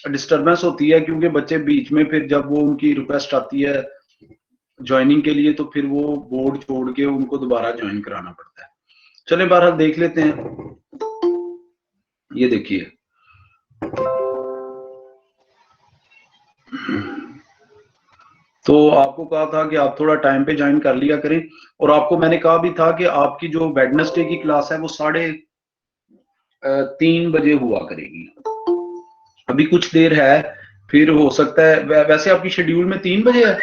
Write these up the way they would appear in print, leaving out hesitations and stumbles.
Disturbance होती है, क्योंकि बच्चे बीच में फिर जब वो उनकी रिक्वेस्ट आती है ज्वाइनिंग के लिए, तो फिर वो बोर्ड छोड़ के उनको दोबारा ज्वाइन कराना पड़ता है। चले बहरहाल देख लेते हैं। ये देखिए, तो आपको कहा था कि आप थोड़ा टाइम पे ज्वाइन कर लिया करें, और आपको मैंने कहा भी था कि आपकी जो वेडनेसडे की क्लास है वो 3:30 बजे हुआ करेगी। अभी कुछ देर है, फिर हो सकता है वैसे आपकी शेड्यूल में 3 बजे है।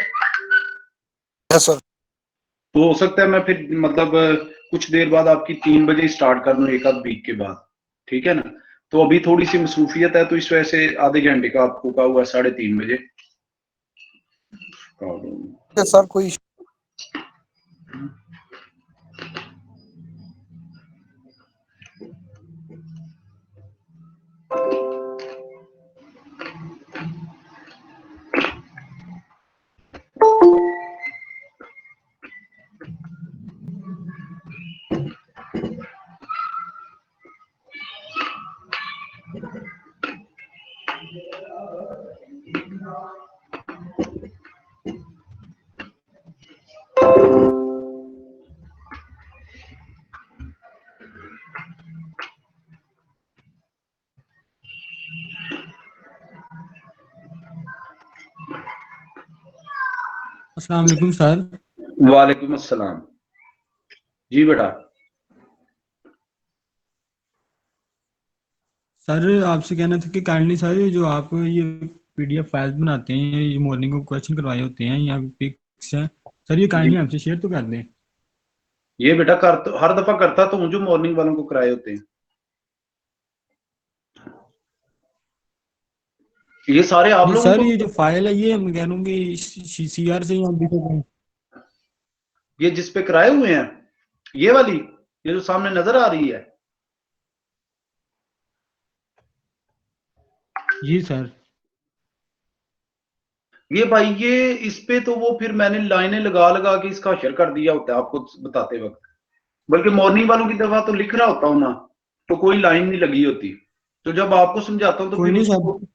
Yes sir. तो हो सकता है मैं फिर मतलब कुछ देर बाद आपकी 3 बजे स्टार्ट कर दूं, एक आध वीक के बाद, ठीक है ना। तो अभी थोड़ी सी मसरूफियत है, तो इस वजह से आधे घंटे का आपको कहा हुआ 3:30 बजे। सर कोई अस्सलाम वालेकुम सर। वालेकुम अस्सलाम। जी बेटा। सर आपसे कहना था कि काइंडली सर जो आप ये पीडीएफ फाइल्स बनाते हैं, ये मॉर्निंग को क्वेश्चन करवाए होते हैं या पिक्स हैं सर, ये काइंडली हमसे शेयर तो कर दें। ये बेटा कर तो हर दफा करता तो हूँ जो मॉर्निंग वालों को कराए होते हैं। ये सारे आप नहीं लोगों सर, को, ये जो फाइल है ये हम कह लूँ कि सीआर से या ये जिस पे कराए हुए हैं, ये वाली, ये जो सामने नजर आ रही है, जी सर। ये भाई ये इस पे तो वो फिर मैंने लाइनें लगा लगा के इसका हशर कर दिया होता है आपको बताते वक्त। बल्कि मॉर्निंग वालों की दफा तो लिख रहा होता हूं ना, तो कोई लाइन नहीं लगी होती। तो जब आपको समझाता हूँ तो कोई फिर नहीं उसको सर,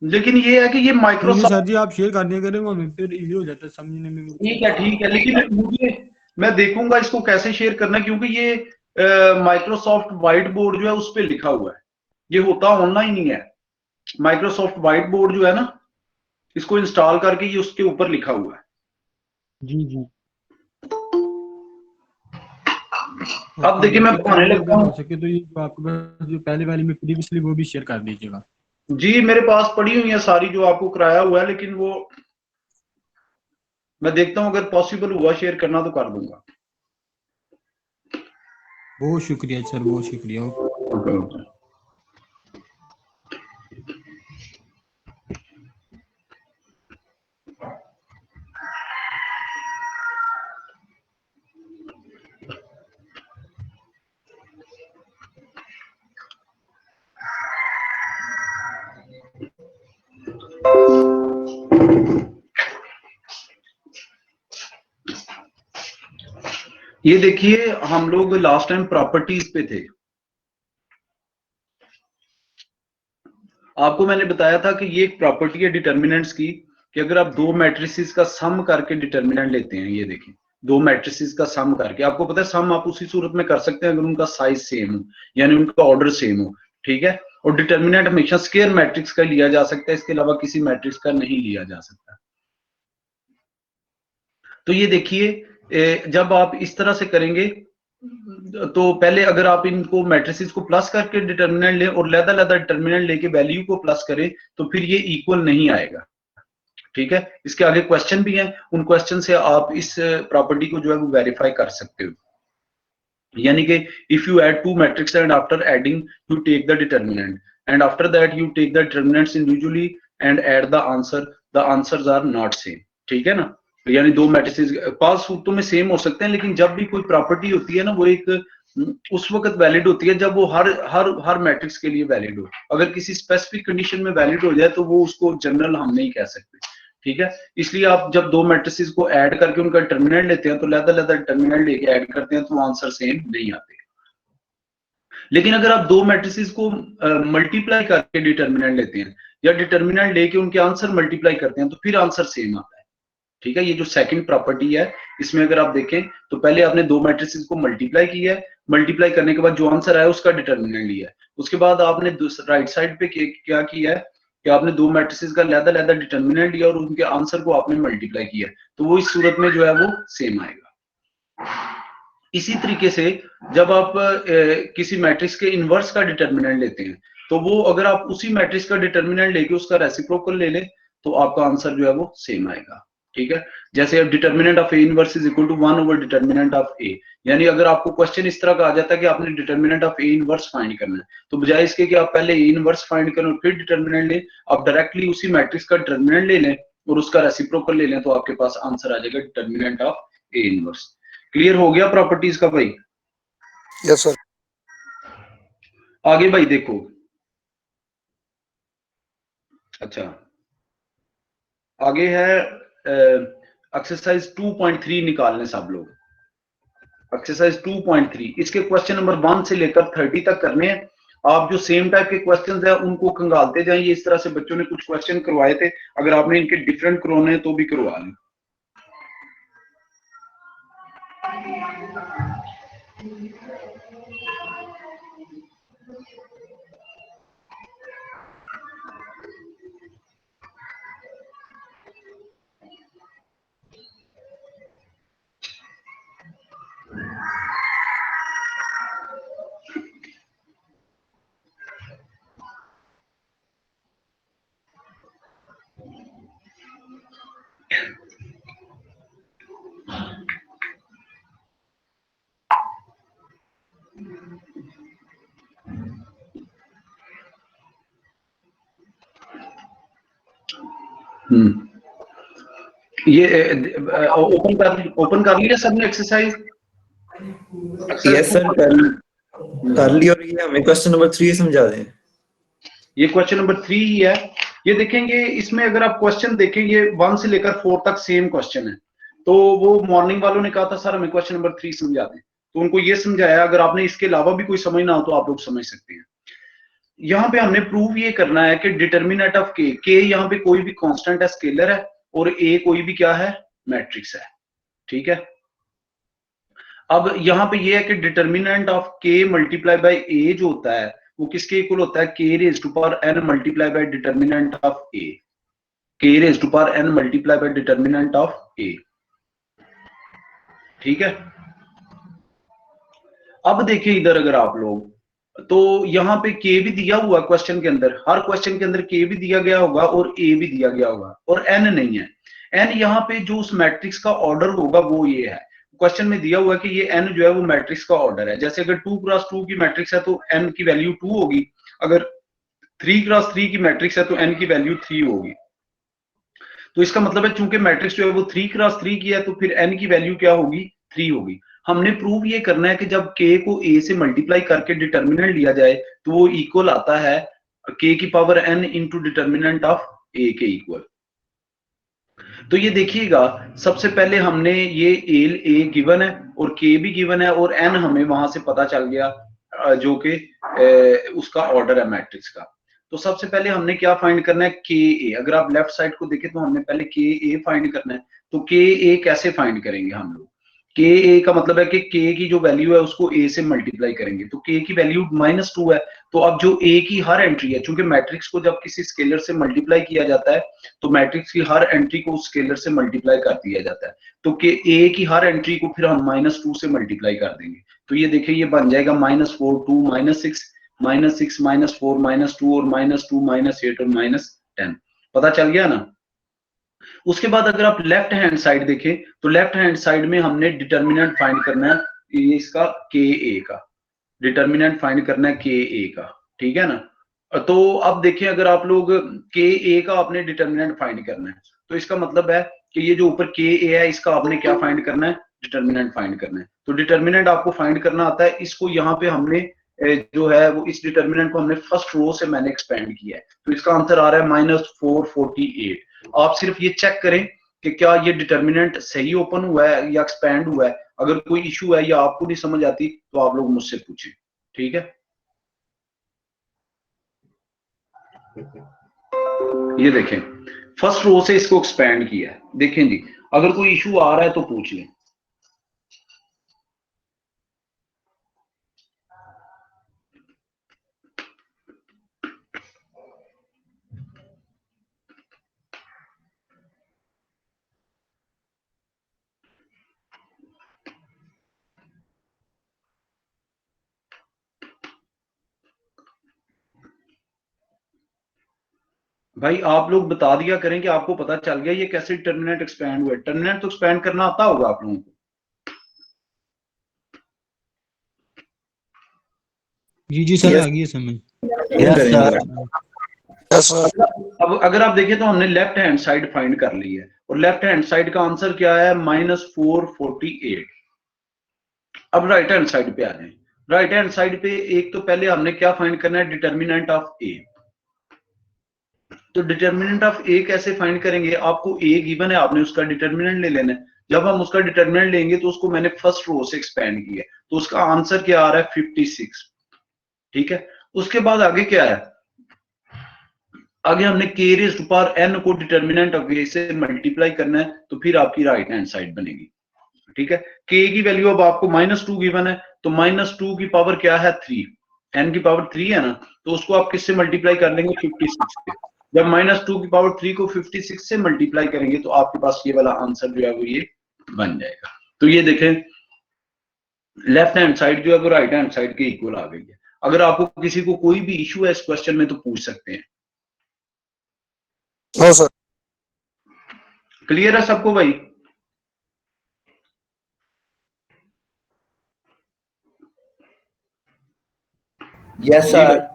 लेकिन ये है कि ये कोई नहीं सर माइक्रोसॉफ्ट, जी, आप शेयर कर दिया करें, वो हमें फिर इजी हो जाता है समझने में। ठीक है, लेकिन मुझे, मैं देखूंगा इसको कैसे शेयर करना है, क्योंकि ये माइक्रोसॉफ्ट व्हाइट बोर्ड जो है उस पर लिखा हुआ है, ये होता ऑनलाइन ही है। माइक्रोसॉफ्ट व्हाइट बोर्ड जो है ना, इसको इंस्टॉल करके ये उसके ऊपर लिखा हुआ है। जी जी। अब ओके देखिए ओके मैं सर, बताने काइंडली लगता अगर हूँ। हो सके तो ये जो आपके पास जो पहले वाली में प्रीवियसली वो भी शेयर कर दीजिएगा। जी मेरे पास पड़ी हुई है सारी जो आपको कराया हुआ है, लेकिन वो मैं देखता हूँ अगर पॉसिबल हुआ शेयर करना तो कर दूंगा। बहुत शुक्रिया सर, बहुत शुक्रिया। ये देखिए, हम लोग लास्ट टाइम प्रॉपर्टीज पे थे। आपको मैंने बताया था कि ये एक प्रॉपर्टी है डिटर्मिनेंट्स की, कि अगर आप दो मैट्रिसेस का सम करके डिटर्मिनेंट लेते हैं, ये देखिए दो मैट्रिसेस का सम करके, आपको पता है सम आप उसी सूरत में कर सकते हैं अगर उनका साइज सेम हो, यानी उनका ऑर्डर सेम हो, ठीक है। और डिटर्मिनेंट हमेशा स्क्वायर मैट्रिक्स का लिया जा सकता है, इसके अलावा किसी मैट्रिक्स का नहीं लिया जा सकता। तो ये देखिए, जब आप इस तरह से करेंगे, तो पहले अगर आप इनको मैट्रिसेस को प्लस करके डिटर्मिनेंट लें और लहदा लहदा डिटर्मिनेंट लेके वैल्यू को प्लस करें, तो फिर ये इक्वल नहीं आएगा, ठीक है। इसके आगे क्वेश्चन भी हैं, उन क्वेश्चन से आप इस प्रॉपर्टी को जो है वो वेरीफाई कर सकते हो। यानी कि if you add two matrix and after adding you take the determinant and after that you take the determinants individually and add the answers are not same, ठीक है ना। यानी दो मैट्रिसेस पांच सूत्रों में सेम हो सकते हैं, लेकिन जब भी कोई प्रॉपर्टी होती है ना, वो एक उस वक्त वैलिड होती है जब वो हर हर हर मैट्रिक्स के लिए वैलिड हो। अगर किसी स्पेसिफिक कंडीशन में वैलिड हो जाए तो वो उसको जनरल हम नहीं कह सकते, ठीक है। इसलिए आप जब दो मैट्रिसेस को ऐड करके उनका डिटर्मिनेंट लेते हैं तो लहदा लहदा डिटर्मिनेंट लेके ऐड करते हैं तो आंसर सेम नहीं आते। लेकिन अगर आप दो मैट्रिसेस को मल्टीप्लाई करके डिटर्मिनेंट लेते हैं या डिटर्मिनेंट लेके उनके आंसर मल्टीप्लाई करते हैं तो फिर आंसर सेम आता है। ठीक है, ये जो सेकंड प्रॉपर्टी है इसमें अगर आप देखें तो पहले आपने दो मैट्रिसेस को मल्टीप्लाई किया है, मल्टीप्लाई करने के बाद जो आंसर आया उसका डिटर्मिनेंट लिया है, उसके बाद आपने राइट साइड पे क्या किया है कि आपने दो मैट्रिसेस का अलग-अलग डिटर्मिनेंट लिया और उनके आंसर को आपने मल्टीप्लाई किया, तो वो इस सूरत में जो है वो सेम आएगा। इसी तरीके से जब आप किसी मैट्रिक्स के इनवर्स का डिटर्मिनेंट लेते हैं तो वो अगर आप उसी मैट्रिक्स का डिटर्मिनेंट लेके उसका रेसिप्रोकल ले लें तो आपका आंसर जो है वो सेम आएगा। ठीक है, जैसे अब determinant of A inverse is equal to 1 over determinant of A, यानी अगर आपको क्वेश्चन इस तरह का आ जाता है कि आपने determinant of A inverse find करना है तो बजाय इसके कि आप पहले ए इनवर्स फाइंड करें और फिर डिटर्मिनेंट लें, आप डायरेक्टली उसी मैट्रिक्स का डिटर्मिनेंट ले लें और उसका रेसिप्रोकल ले लें तो आपके पास आंसर आ जाएगा determinant of A inverse. Clear हो गया प्रॉपर्टीज का भाई? Yes sir. आगे भाई देखो, अच्छा आगे है एक्सरसाइज 2.3 निकालने सब लोग। एक्सरसाइज 2.3 इसके क्वेश्चन नंबर 1 से लेकर 30 तक करने हैं। आप जो सेम टाइप के क्वेश्चंस है उनको खंगालते जाएं। इस तरह से बच्चों ने कुछ क्वेश्चन करवाए थे, अगर आपने इनके डिफरेंट करवाने हैं तो भी करवा लें। ये ओपन कर लिया सबने एक्सरसाइज? यस सर, कर ली। और ये हमें क्वेश्चन नंबर 3 समझा दें। ये क्वेश्चन नंबर 3 ही है। ये देखेंगे इसमें अगर आप क्वेश्चन देखेंगे 1 से लेकर 4 तक सेम क्वेश्चन है, तो वो मॉर्निंग वालों ने कहा था सर हमें क्वेश्चन नंबर 3 समझा दें, तो उनको ये समझाया। अगर आपने इसके अलावा भी कोई समझना हो तो आप लोग समझ सकते हैं। यहाँ पे हमने प्रूव ये करना है कि डिटर्मिनेंट ऑफ के यहाँ पे कोई भी कांस्टेंट है, स्केलर है, और ए कोई भी क्या है, मैट्रिक्स है। ठीक है, अब यहाँ पे ये है कि determinant of K multiply by A जो होता है वो किसके इक्वल होता है, K raise to power N multiply by determinant of A, K raise to power N multiply by determinant of A. ठीक है, अब देखिए इधर अगर आप लोग तो यहाँ पे के भी दिया हुआ क्वेश्चन के अंदर, हर क्वेश्चन के अंदर के भी दिया गया होगा और ए भी दिया गया होगा और एन नहीं है। एन यहाँ पे जो उस मैट्रिक्स का ऑर्डर होगा वो ये है, क्वेश्चन में दिया हुआ कि ये एन जो है वो मैट्रिक्स का ऑर्डर है। जैसे अगर 2 क्रॉस 2 की मैट्रिक्स है तो एन की वैल्यू 2 होगी, अगर 3 क्रॉस 3 की मैट्रिक्स है तो एन की वैल्यू 3 होगी। तो इसका मतलब है चूंकि मैट्रिक्स जो है वो 3 क्रॉस 3 की है तो फिर एन की वैल्यू क्या होगी, 3 होगी। हमने प्रूव ये करना है कि जब के को ए से मल्टीप्लाई करके डिटर्मिनेंट लिया जाए तो वो इक्वल आता है के की power N into determinant of A के इक्वल। तो ये देखिएगा, सबसे पहले हमने ये ए गिवन है और के भी गिवन है और एन हमें वहां से पता चल गया जो कि उसका ऑर्डर है मैट्रिक्स का। तो सबसे पहले हमने क्या फाइंड करना है, के ए। अगर आप लेफ्ट साइड को देखें तो हमने पहले के ए फाइंड करना है। तो के ए कैसे फाइंड करेंगे हम लोग, के ए का मतलब है कि के की जो वैल्यू है उसको ए से मल्टीप्लाई करेंगे। तो के की वैल्यू -2 है, तो अब जो ए की हर एंट्री है, चूंकि मैट्रिक्स को जब किसी स्केलर से मल्टीप्लाई किया जाता है तो मैट्रिक्स की हर एंट्री को उस स्केलर से मल्टीप्लाई कर दिया जाता है। तो के ए की हर एंट्री को फिर हम -2 से मल्टीप्लाई कर देंगे। तो ये देखिए ये बन जाएगा -4 2 -6 -6 -4 -2 और -2 -8 और -10। पता चल गया ना? उसके बाद अगर आप लेफ्ट हैंड साइड देखें तो लेफ्ट हैंड साइड में हमने डिटर्मिनेंट फाइंड करना है, ये इसका के ए का डिटर्मिनेंट फाइंड करना है, के ए का। ठीक है ना? तो अब देखिए अगर आप लोग के ए का आपने डिटर्मिनेंट फाइंड करना है तो इसका मतलब है कि ये जो ऊपर के ए है इसका आपने क्या फाइंड करना है, डिटर्मिनेंट फाइंड करना है। तो डिटर्मिनेंट आपको फाइंड करना आता है, इसको यहाँ पे हमने जो है वो इस डिटर्मिनेंट को हमने फर्स्ट रो से मैंने एक्सपेंड किया है। तो इसका आंसर आ रहा है -448। आप सिर्फ ये चेक करें कि क्या ये डिटर्मिनेंट सही ओपन हुआ है या एक्सपैंड हुआ है। अगर कोई इशू है या आपको नहीं समझ आती तो आप लोग मुझसे पूछें। ठीक है, ये देखें फर्स्ट रो से इसको एक्सपेंड किया है। देखें जी, अगर कोई इशू आ रहा है तो पूछ लें। भाई आप लोग बता दिया करें कि आपको पता चल गया ये कैसे डिटर्मिनेंट एक्सपेंड हुआ। डिटर्मिनेंट तो एक्सपेंड करना आता होगा आप लोगों को। जी सर, Yes. आ गई है समझ। Yes, sir. Yes sir. अब अगर आप देखें तो हमने लेफ्ट हैंड साइड फाइंड कर ली है और लेफ्ट हैंड साइड का आंसर क्या है -448। अब राइट हैंड साइड पे आ जाए। राइट हैंड साइड पे एक तो पहले हमने क्या फाइंड करना है, डिटर्मिनेंट ऑफ ए। तो डिटर्मिनेंट ऑफ ए कैसे फाइंड करेंगे, आपको ए गिवन है, आपने उसका डिटर्मिनेंट ले लेना है। जब हम उसका डिटर्मिनेंट लेंगे तो उसको मैंने फर्स्ट रो से एक्सपेंड किया, तो उसका आंसर क्या आ रहा है 56। ठीक है, उसके बाद आगे क्या है, आगे हमने k raise to power n को डिटर्मिनेंट ऑफ a से मल्टीप्लाई करना है, तो फिर आपकी राइट हैंड साइड बनेगी। ठीक है, k की वैल्यू अब आपको -2 गिवन है, तो -2 की पावर क्या है 3, n की पावर 3 है ना, तो उसको आप किससे मल्टीप्लाई कर लेंगे 56 से। जब -2 की पावर 3 को 56 से मल्टीप्लाई करेंगे तो आपके पास ये वाला आंसर जो है वो ये बन जाएगा। तो ये देखें लेफ्ट हैंड साइड जो है वो राइट हैंड साइड के इक्वल आ गई है। अगर आपको किसी को कोई भी इशू है इस क्वेश्चन में तो पूछ सकते हैं। No sir. क्लियर है सबको भाई? Yes, जी भाई। sir.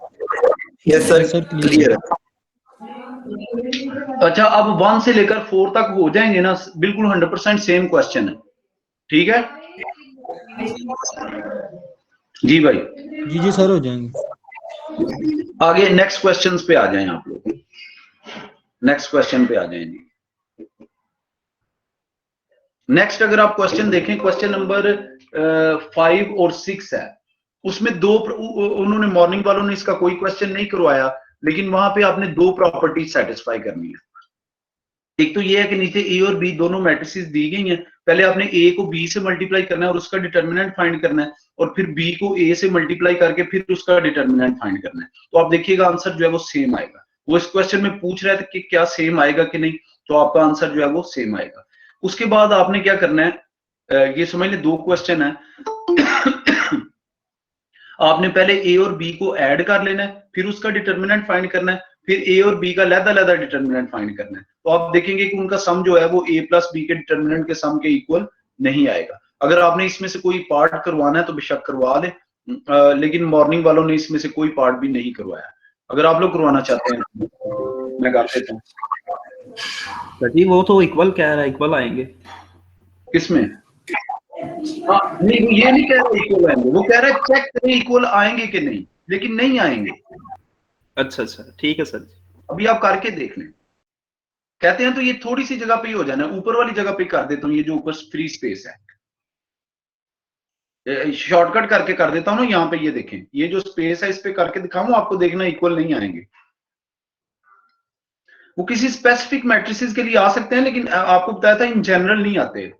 Yes, sir. Sir, Clear. अच्छा, अब 1 से लेकर 4 तक हो जाएंगे ना, बिल्कुल 100% सेम क्वेश्चन है। ठीक है जी भाई। जी सर, हो जाएंगे। आगे नेक्स्ट क्वेश्चंस पे आ जाएं आप लोग। नेक्स्ट क्वेश्चन पे आ जाएं जी। नेक्स्ट अगर आप क्वेश्चन देखें, क्वेश्चन नंबर 5 और 6 है, उसमें दो उन्होंने मॉर्निंग वालों ने इसका कोई क्वेश्चन नहीं करवाया, लेकिन वहां पे आपने दो प्रॉपर्टीज सेटिस्फाई करनी है। एक तो ये है कि नीचे ए और बी दोनों मैट्रिसेस दी गई हैं, पहले आपने ए को बी से मल्टीप्लाई करना है और उसका डिटर्मिनेंट फाइंड करना है, और फिर बी को ए से मल्टीप्लाई करके फिर उसका डिटर्मिनेंट फाइंड करना है। तो आप देखिएगा आंसर जो है वो सेम आएगा। वो इस क्वेश्चन में पूछ रहे थे कि क्या सेम आएगा कि नहीं, तो आपका आंसर जो है वो सेम आएगा। उसके बाद आपने क्या करना है, ये समझ लें दो क्वेश्चन है। आपने पहले ए और बी को ऐड कर लेना है, फिर उसका डिटर्मिनेंट फाइंड करना है, फिर ए और बी का लहदा डिटर्मिनेंट फाइंड करना है। तो आप देखेंगे कि उनका सम जो है वो ए प्लस बी के डिटर्मिनेंट के सम के इक्वल नहीं आएगा। अगर आपने इसमें से कोई पार्ट करवाना है तो बेशक करवा ले, लेकिन मॉर्निंग वालों ने इसमें से कोई पार्ट भी नहीं करवाया। अगर आप लोग करवाना चाहते हैं मैं कर देता हूँ। जी वो तो इक्वल कह रहा है, इक्वल आएंगे किसमें? हाँ नहीं, वो ये नहीं कह रहा इक्वल आएंगे, वो कह रहा है चेक करें इक्वल आएंगे कि नहीं, लेकिन नहीं आएंगे। अच्छा ठीक है सर। अभी आप करके देख लें। कहते हैं तो ये थोड़ी सी जगह पे ही हो जाना है, ऊपर वाली जगह पे कर देता हूँ, ये जो ऊपर फ्री स्पेस है शॉर्टकट करके कर देता हूँ ना। यहाँ पे ये देखें, ये जो स्पेस है इस पे करके दिखाऊं आपको, देखना इक्वल नहीं आएंगे। वो किसी स्पेसिफिक मैट्रिसेस के लिए आ सकते हैं, लेकिन आपको बताया था इन जनरल नहीं आते।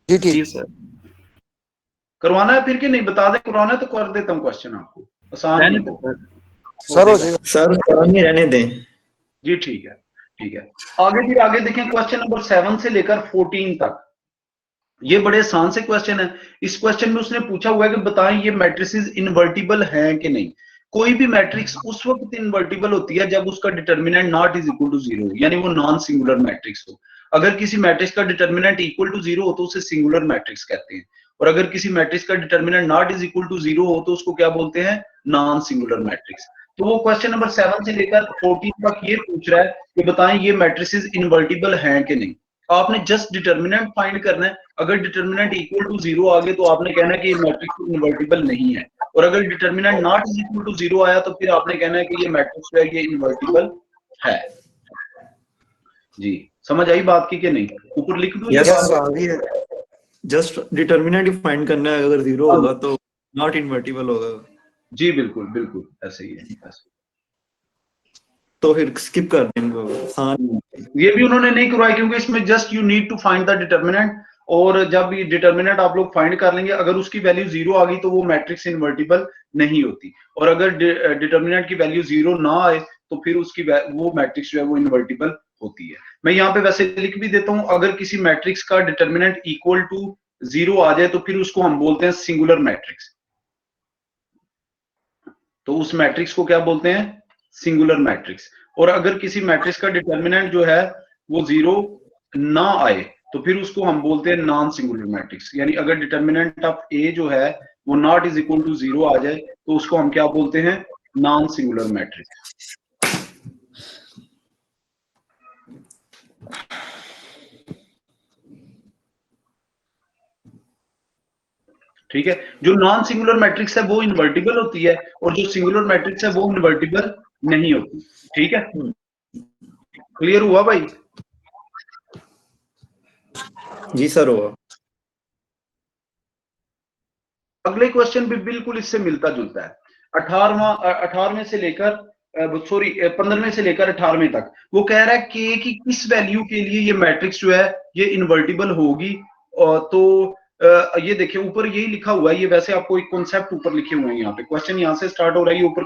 जी जी ठीक। सर। करवाना है फिर कि नहीं, बता दें करवाना है तो कर देता हूँ क्वेश्चन आपको, आसान रहने है दो वो। सर हो जाएगा। Sir, नहीं रहने दें। जी ठीक है ठीक है। आगे फिर आगे देखें क्वेश्चन नंबर 7 से लेकर 14 तक। ये बड़े आसान से क्वेश्चन है। इस क्वेश्चन में उसने पूछा हुआ है कि बताएं ये मैट्रिसेस इनवर्टिबल हैं कि नहीं। कोई भी मैट्रिक्स उस वक्त इनवर्टिबल होती है जब उसका determinant not is equal to 0, यानी वो नॉन सिंगुलर मैट्रिक्स हो। अगर किसी मैट्रिक्स का डिटर्मिनेंट इक्वल टू 0 हो तो उसे सिंगुलर मैट्रिक्स कहते हैं, और अगर किसी मैट्रिक्स का determinant not is equal to 0 हो तो उसको क्या बोलते हैं, नॉन सिंगुलर मैट्रिक्स। तो वो क्वेश्चन नंबर 7 से लेकर 14 तक ये पूछ रहा है कि बताएं ये मैट्रिसेस इनवर्टिबल हैं कि नहीं। आपने जस्ट डिटर्मिनेंट फाइंड करना है। अगर डिटर्मिनेंट इक्वल टू 0 आ गए तो आपने कहना है कि ये मैट्रिक्स इनवर्टिबल नहीं है, और अगर determinant not is equal to 0 आया तो फिर आपने कहना है कि ये मैट्रिक्स जो है ये इनवर्टिबल है। जी समझ आई बात की कि नहीं? ऊपर लिख दूं? Yes, Yes, sir. आ रही है। Just determinant ही find करना है, अगर 0 होगा तो not invertible होगा। जी बिल्कुल बिल्कुल ऐसे ही है, ऐसे। तो फिर स्किप कर देंगे। हाँ ये भी उन्होंने नहीं करवाया क्योंकि इसमें just you need to find the determinant, और जब ये डिटर्मिनेंट आप लोग फाइंड कर लेंगे, अगर उसकी वैल्यू 0 आ गई तो वो मैट्रिक्स इन्वर्टिबल नहीं होती, और अगर डिटर्मिनेंट की वैल्यू 0 ना आए तो फिर उसकी वो मैट्रिक्स जो है वो इन्वर्टिबल होती है। मैं यहाँ पे वैसे लिख भी देता हूँ, अगर किसी मैट्रिक्स का डिटर्मिनेंट इक्वल टू 0 आ जाए तो फिर उसको हम बोलते हैं सिंगुलर मैट्रिक्स। तो उस मैट्रिक्स को क्या बोलते हैं? Singular matrix. और अगर किसी मैट्रिक्स का डिटर्मिनेंट जो है वो 0 ना आए तो फिर उसको हम बोलते हैं नॉन सिंगुलर मैट्रिक्स। यानी अगर डिटर्मिनेंट ऑफ ए जो है वो नॉट इज इक्वल टू 0 आ जाए तो उसको हम क्या बोलते हैं? Non singular matrix. ठीक है, जो नॉन सिंगुलर मैट्रिक्स है वो इन्वर्टिबल होती है, और जो सिंगुलर मैट्रिक्स है वो इन्वर्टिबल नहीं होती। ठीक है, क्लियर हुआ भाई? जी सर हुआ। अगले क्वेश्चन भी बिल्कुल इससे मिलता जुलता है। 18वें से लेकर 15वें से लेकर 18वें तक वो कह रहा है के की किस वैल्यू के लिए ये मैट्रिक्स जो है ये इन्वर्टिबल होगी। तो ये देखिए ऊपर यही लिखा हुआ है, ये वैसे आपको एक कॉन्सेप्ट ऊपर लिखे हुए हैं, यहाँ पे क्वेश्चन यहाँ से स्टार्ट हो रहा है, ये ऊपर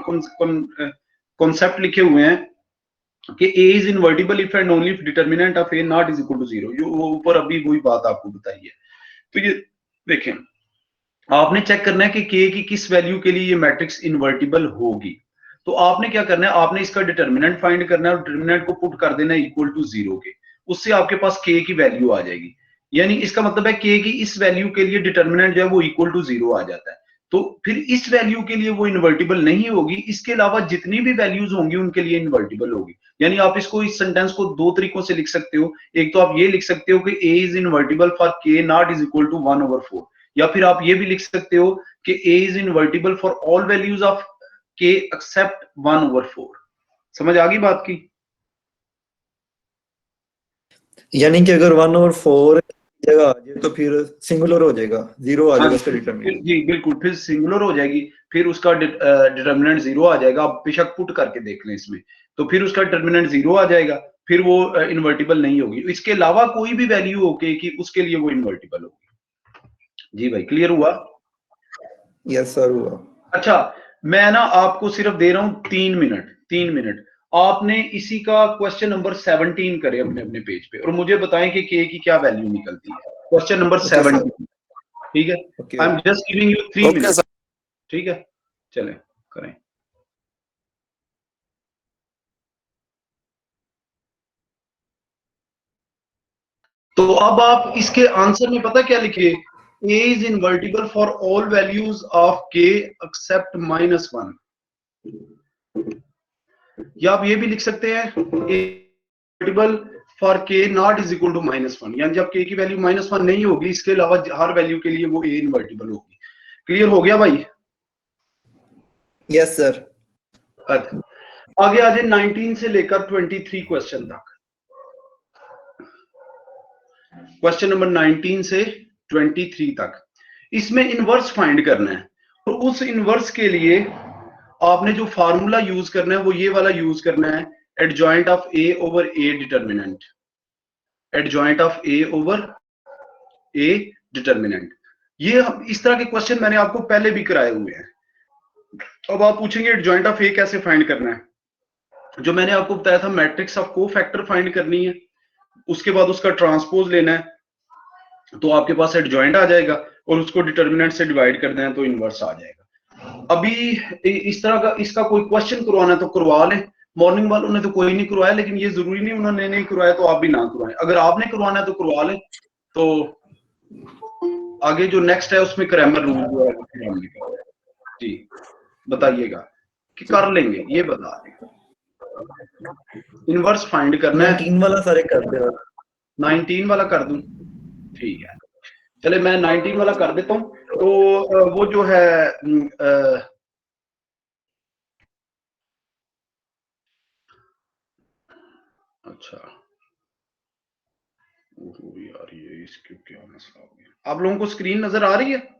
कॉन्सेप्ट लिखे हुए हैं कि A is invertible if and only if determinant of A not is equal to 0। जो ऊपर अभी वही बात आपको बताई है। तो ये देखें, आपने चेक करना है कि के की किस वैल्यू के लिए ये मैट्रिक्स इन्वर्टिबल होगी। तो आपने क्या करना है, आपने इसका डिटर्मिनेंट फाइंड करना है और डिटर्मिनेंट को पुट कर देना है इक्वल टू 0 के, उससे आपके पास के की वैल्यू आ जाएगी। यानी इसका मतलब है के की इस वैल्यू के लिए डिटर्मिनेंट जो है वो इक्वल टू 0 आ जाता है। तो फिर इस वैल्यू के लिए वो इन्वर्टिबल नहीं होगी, इसके अलावा जितनी भी वैल्यूज होंगी उनके लिए इन्वर्टिबल होगी। यानी आप इसको इस सेंटेंस को दो तरीकों से लिख सकते हो। एक तो आप ये लिख सकते हो कि ए इज इन्वर्टिबल फॉर के नॉट इज इक्वल टू 1/4, या फिर आप ये भी लिख सकते हो कि a is invertible for all values of k except 1/4। समझ आ गई बात की? यानी कि अगर 1/4 जगह आ जाए तो फिर सिंगुलर हो जाएगा, 0 आ जाएगा उसका डिटर्मिनेंट। जी बिल्कुल, फिर सिंगुलर हो जाएगी, फिर उसका डिटर्मिनेंट 0 आ जाएगा। आप बेशक पुट करके देख लें इसमें, तो फिर उसका डिटर्मिनेंट 0 आ जाएगा, फिर वो इन्वर्टिबल नहीं होगी। इसके अलावा कोई भी वैल्यू हो के की उसके लिए वो इन्वर्टिबल होगी। जी भाई, क्लियर हुआ? यस सर हुआ। अच्छा, मैं ना आपको सिर्फ दे रहा हूं 3 मिनट। आपने इसी का क्वेश्चन नंबर 17 करे अपने अपने पेज पे, और मुझे बताएं कि के की क्या वैल्यू निकलती है। क्वेश्चन नंबर 17, ठीक है? I am just giving you 3 minute, ठीक है? चलें करें। तो अब आप इसके आंसर में पता क्या लिखिए, a is invertible for all values of k except -1, या आप ये भी लिख सकते हैं invertible for k not is equal to -1, यानी जब k की वैल्यू -1 नहीं होगी, इसके अलावा हर वैल्यू के लिए वो a इन्वर्टिबल होगी। क्लियर हो गया भाई? Yes sir. आगे आ जाए 19 से लेकर 23 क्वेश्चन तक। क्वेश्चन नंबर 19 से 23 तक, इसमें इनवर्स फाइंड करना है। तो उस इनवर्स के लिए आपने जो फार्मूला यूज करना है वो ये वाला यूज करना है, adjoint of a over a determinant. Adjoint of a over a determinant, ये इस तरह के क्वेश्चन मैंने आपको पहले भी कराए हुए हैं। अब आप पूछेंगे एडजॉइंट ऑफ a कैसे फाइंड करना है? जो मैंने आपको बताया था, मैट्रिक्स ऑफ कोफैक्टर फाइंड करनी है, उसके बाद उसका ट्रांसपोज लेना है, तो आपके पास एडजॉइंट आ जाएगा, और उसको डिटर्मिनेंट से डिवाइड कर देना तो इनवर्स आ जाएगा। अभी इस तरह का इसका कोई क्वेश्चन करवाना है तो करवा लें। मॉर्निंग वालों ने तो कोई नहीं करवाया, लेकिन ये जरूरी नहीं उन्होंने नहीं करवाया तो आप भी ना करवाएं। अगर आपने करवाना है तो करवा लें। तो आगे जो नेक्स्ट है उसमें ग्रामर रूल जो है फिर हमने करवाया। जी बताइएगा कि कर लेंगे, ये बता दें। इनवर्स फाइंड करना है। 19 वाला सारे कर दे। 19 वाला कर दूं? ठीक है, चले मैं 19 वाला कर देता हूं। तो वो जो है अच्छा, यार ये इसके क्या मसला हो गया? आप लोगों को स्क्रीन नजर आ रही है?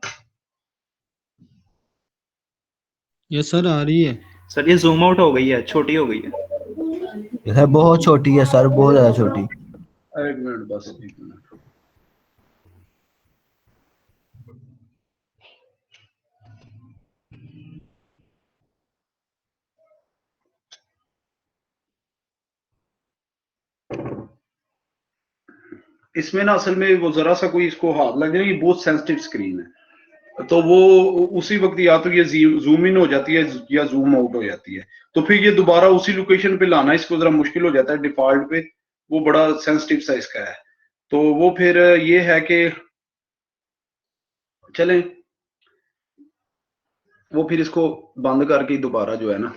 यस सर आ रही है। सर ये जूम आउट हो गई है, छोटी हो गई है। है बहुत छोटी है सर, बहुत ज्यादा छोटी। एक मिनट बस, एक मिनट। इसमें ना असल में वो जरा सा कोई इसको हाथ लग जाए, ये बहुत सेंसिटिव स्क्रीन है, तो वो उसी वक्त या तो ये जूम इन हो जाती है या जूम आउट हो जाती है, तो फिर ये दोबारा उसी लोकेशन पे लाना इसको जरा मुश्किल हो जाता है। डिफॉल्ट पे वो बड़ा सेंसिटिव सा इसका है, तो वो फिर ये है कि चलें वो फिर इसको बंद करके दोबारा जो है ना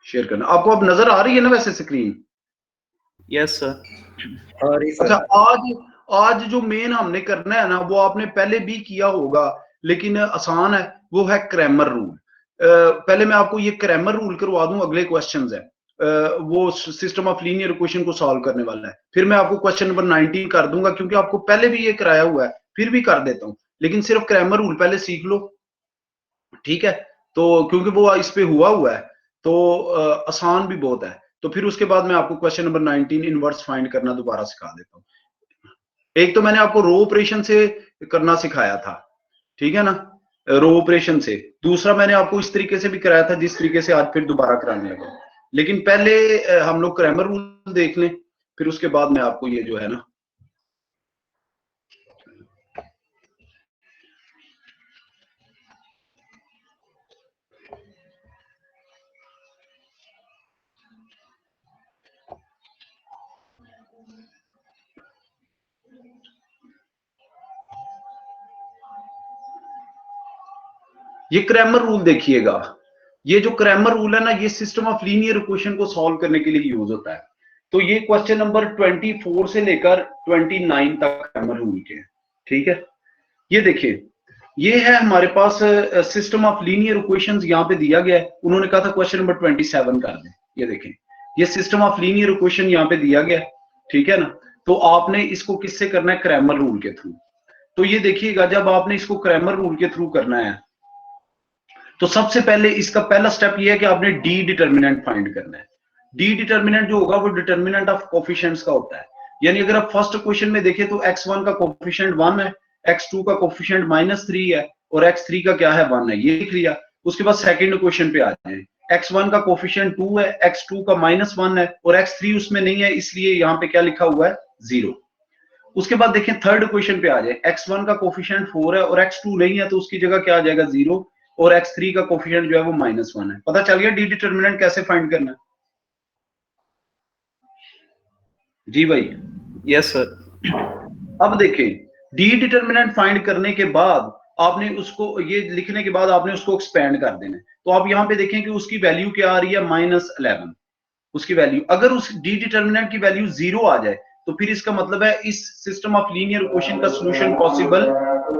शेयर करना। आपको अब नजर आ रही है ना वैसे स्क्रीन? Yes sir. अच्छा, आज जो मेन हमने करना है ना वो आपने पहले भी किया होगा लेकिन आसान है, वो है क्रैमर रूल। पहले मैं आपको ये क्रैमर रूल करवा दूं, अगले क्वेश्चंस है वो सिस्टम ऑफ लीनियर इक्वेशन को सॉल्व करने वाला है, फिर मैं आपको क्वेश्चन नंबर 19 कर दूंगा क्योंकि आपको पहले भी ये कराया हुआ है, फिर भी कर देता हूं, लेकिन सिर्फ क्रैमर रूल पहले सीख लो, ठीक है? तो क्योंकि वो इस पे हुआ है तो आसान भी बहुत है, तो फिर उसके बाद मैं आपको क्वेश्चन नंबर 19 इनवर्स फाइंड करना दोबारा सिखा देता हूँ। एक तो मैंने आपको रो ऑपरेशन से करना सिखाया था, ठीक है ना, रो ऑपरेशन से। दूसरा मैंने आपको इस तरीके से भी कराया था जिस तरीके से आज फिर दोबारा कराने लगा, लेकिन पहले हम लोग क्रैमर रूल देख लें, फिर उसके बाद मैं आपको ये जो है ना ये क्रैमर रूल देखिएगा। ये जो क्रैमर रूल है ना, ये सिस्टम ऑफ लीनियर इक्वेशन को सॉल्व करने के लिए यूज होता है। तो ये क्वेश्चन नंबर 24 से लेकर 29 तक क्रैमर रूल के, ठीक है? ये देखिए, ये है हमारे पास सिस्टम ऑफ लीनियर इक्वेशंस यहाँ पे दिया गया है। उन्होंने कहा था क्वेश्चन नंबर 27 कर दें। ये देखें, ये सिस्टम ऑफ लीनियर इक्वेशन यहाँ पे दिया गया है, ठीक है ना? तो आपने इसको किससे करना है? क्रैमर रूल के थ्रू। तो ये देखिएगा, जब आपने इसको क्रैमर रूल के थ्रू करना है तो सबसे पहले इसका पहला स्टेप ये है कि आपने डी डिटर्मिनेंट फाइंड करना है। डी डिटर्मिनेंट जो होगा वो डिटर्मिनेंट ऑफ कोफिशिएंट्स का होता है। यानी अगर आप फर्स्ट क्वेश्चन में देखें तो x1 का कोफिशिएंट 1 है, x2 का कोफिशिएंट -3 है और x3 का क्या है? 1 है। ये लिख लिया। उसके बाद सेकंड क्वेश्चन पे आ जाए, x1 का कोफिशिएंट 2 है, x2 का -1 है और x3 उसमें नहीं है, इसलिए यहाँ पे क्या लिखा हुआ है? 0। उसके बाद देखें थर्ड क्वेश्चन पे आ जाए, x1 का कोफिशिएंट 4 है और x2 नहीं है, तो उसकी जगह क्या आ जाएगा? 0 और x3 का कोफिशिएंट जो है वो -1 है। पता चल गया डी डिटर्मिनेंट कैसे फाइंड करना है? जी भाई। Yes sir. अब देखें, डी डिटर्मिनेंट फाइंड करने के बाद आपने उसको, ये लिखने के बाद आपने उसको एक्सपेंड कर देना है। तो आप यहाँ पे देखें कि उसकी वैल्यू क्या आ रही है? -11 उसकी वैल्यू। अगर उस डी डिटर्मिनेंट की वैल्यू 0 आ जाए तो फिर इसका मतलब है इस सिस्टम ऑफ लीनियर इक्वेशन का सॉल्यूशन पॉसिबल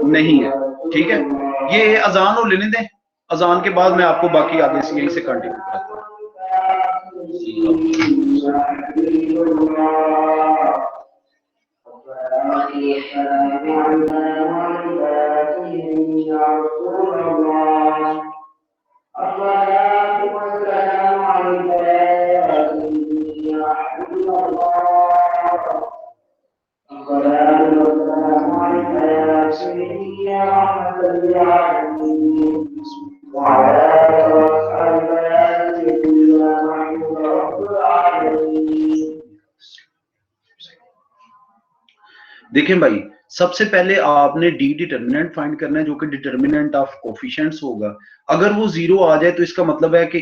नहीं है, ठीक है? ये अजान हो लेने दें, अजान के बाद मैं आपको बाकी आगे से यहीं से कंटिन्यू करता हूँ। देखें भाई, सबसे पहले आपने डी डिटर्मिनेंट फाइंड करना है जो कि डिटर्मिनेंट ऑफ कोफिशिएंट्स होगा। अगर वो 0 आ जाए तो इसका मतलब है कि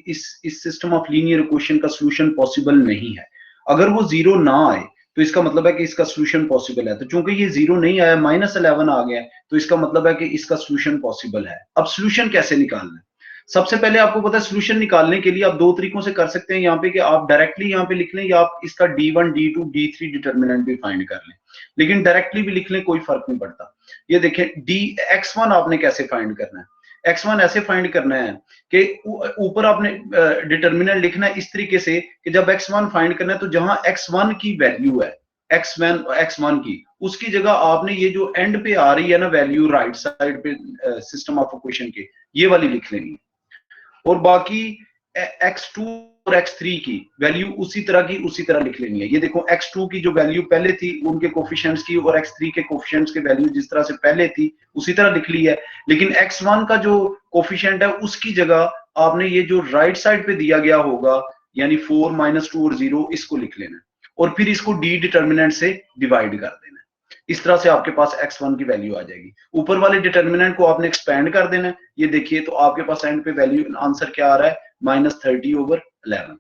इस सिस्टम ऑफ लीनियर इक्वेशन का सॉल्यूशन पॉसिबल नहीं है। अगर वो 0 ना आए तो इसका मतलब है कि इसका सॉल्यूशन पॉसिबल है। तो चूंकि ये 0 नहीं आया, -11 आ गया, तो इसका मतलब है कि इसका सॉल्यूशन पॉसिबल है। अब सॉल्यूशन कैसे निकालना है? सबसे पहले आपको पता है सॉल्यूशन निकालने के लिए आप दो तरीकों से कर सकते हैं यहाँ पे, कि आप डायरेक्टली यहाँ पे लिख लें या आप इसका D1, D2, D3 डिटर्मिनेंट भी फाइंड कर लें, लेकिन डायरेक्टली भी लिख लें, कोई फर्क नहीं पड़ता। ये देखें, x1 आपने कैसे फाइंड करना है? x1 ऐसे फाइंड करना है कि ऊपर आपने डिटर्मिनेंट लिखना है इस तरीके से कि जब x1 फाइंड करना है तो जहां x1 की वैल्यू है, x1 की, उसकी जगह आपने ये जो एंड पे आ रही है ना वैल्यू राइट साइड पे सिस्टम ऑफ इक्वेशन के, ये वाली लिख लेनी है। और बाकी x2 और x3 की वैल्यू उसी तरह लिख लेनी है। ये देखो x2 की जो वैल्यू पहले थी उनके कोफिशिएंट्स की और x3 के कोफिशिएंट्स की वैल्यू जिस तरह से पहले थी उसी तरह लिख ली है, लेकिन x1 का जो कोफिशिएंट है उसकी जगह आपने ये जो राइट साइड पे दिया गया होगा यानी 4 - 2 और 0 इसको लिख लेना है और फिर इसको डी डिटर्मिनेंट से डिवाइड कर देना है। इस तरह से आपके पास x1 की वैल्यू आ जाएगी। ऊपर वाले डिटर्मिनेंट को आपने एक्सपेंड कर देना है। ये देखिए तो आपके पास एंड पे वैल्यू आंसर क्या आ रहा है -30/11।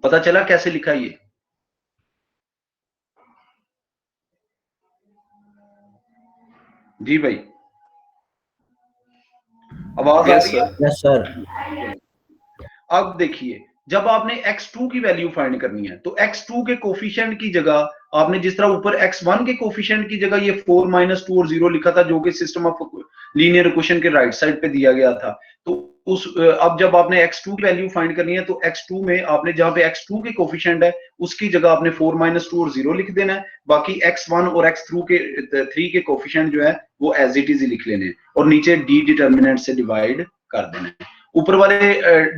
पता चला कैसे लिखा ये? जी भाई, आवाज आ रही है? Yes sir. अब देखिए जब आपने x2 की वैल्यू फाइंड करनी है तो x2 के कोफिशिएंट की जगह आपने जिस तरह ऊपर x1 के कोफिशिएंट की जगह ये 4 - 2 और 0 लिखा था जो कि सिस्टम ऑफ लीनियर इक्वेशन के राइट साइड पे दिया गया था, तो उस अब जब आपने x2 की वैल्यू फाइंड करनी है तो x2 में आपने जहां पे x2 के कोफिशिएंट है उसकी जगह आपने 4 - 2 और 0 लिख देना है। बाकी x1 और x3 के कोफिशिएंट जो है वो एज इट इज लिख लेने हैं और नीचे डी डिटर्मिनेंट से डिवाइड कर देना है। ऊपर वाले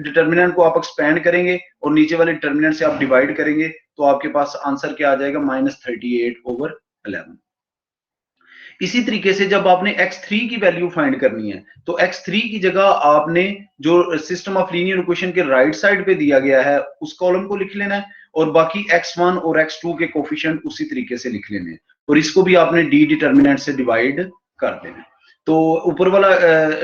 डिटर्मिनेंट को आप एक्सपेंड करेंगे और नीचे वाले डिटर्मिनेंट से आप डिवाइड करेंगे तो आपके पास आंसर क्या आ जाएगा -38/11। इसी तरीके से जब आपने x3 की वैल्यू फाइंड करनी है तो x3 की जगह आपने जो सिस्टम ऑफ लीनियर इक्वेशन के राइट साइड पे दिया गया है उस कॉलम को लिख लेना है और बाकी x1 और x2 के कोफिशिएंट उसी तरीके से लिख लेने हैं और इसको भी आपने डी डिटर्मिनेंट से डिवाइड कर देना है। तो ऊपर वाला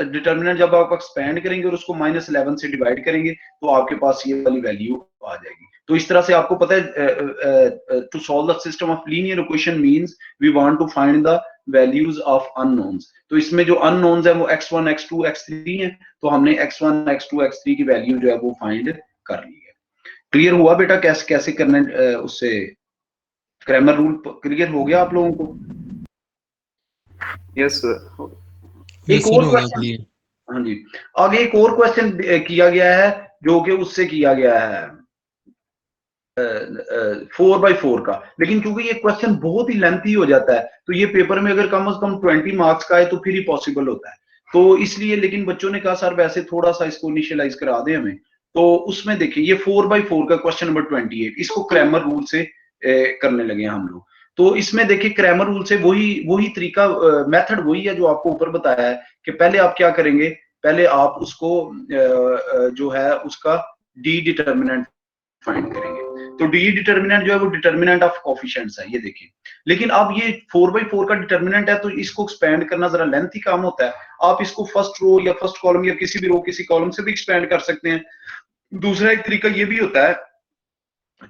डिटर्मिनेंट जब आप एक्सपेंड करेंगे और उसको -11 से डिवाइड करेंगे तो आपके पास ये वाली वैल्यू आ जाएगी। तो इस तरह से आपको पता है to solve the system of linear equation means we want to find the values of unknowns. तो इसमें जो अननोन्स है वो x1 x2 x3 है, तो हमने x1 x2 x3 की वैल्यू जो है वो फाइंड कर ली है। क्लियर हुआ बेटा कैसे कैसे करना है? उससे क्रैमर रूल क्लियर हो गया आप लोगों को? Yes sir. एक और क्वेश्चन, हाँ जी, आगे एक और क्वेश्चन किया गया है जो कि उससे किया गया है 4x4 का, लेकिन क्योंकि ये क्वेश्चन बहुत ही लेंथी हो जाता है तो ये पेपर में अगर कम से कम 20 मार्क्स का है तो फिर ही पॉसिबल होता है, तो इसलिए लेकिन बच्चों ने कहा सर वैसे थोड़ा सा इसको इनिशियलाइज करा दें हमें, तो उसमें देखिए ये 4x4 का क्वेश्चन नंबर 28 इसको क्रैमर रूल से करने लगे हम लोग। तो इसमें देखिए क्रैमर रूल से वही तरीका मेथड वही है जो आपको ऊपर बताया है कि पहले आप क्या करेंगे, पहले आप उसको जो है उसका डी डिटर्मिनेंट फाइंड करेंगे। तो डी डिटर्मिनेंट जो है वो डिटर्मिनेंट ऑफ कोफिशिएंट्स है, ये देखिए। लेकिन अब ये 4x4 का डिटर्मिनेंट है तो इसको एक्सपेंड करना जरा लेंथी काम होता है। आप इसको फर्स्ट रो या फर्स्ट कॉलम या किसी भी रो किसी कॉलम से भी एक्सपेंड कर सकते हैं। दूसरा एक तरीका ये भी होता है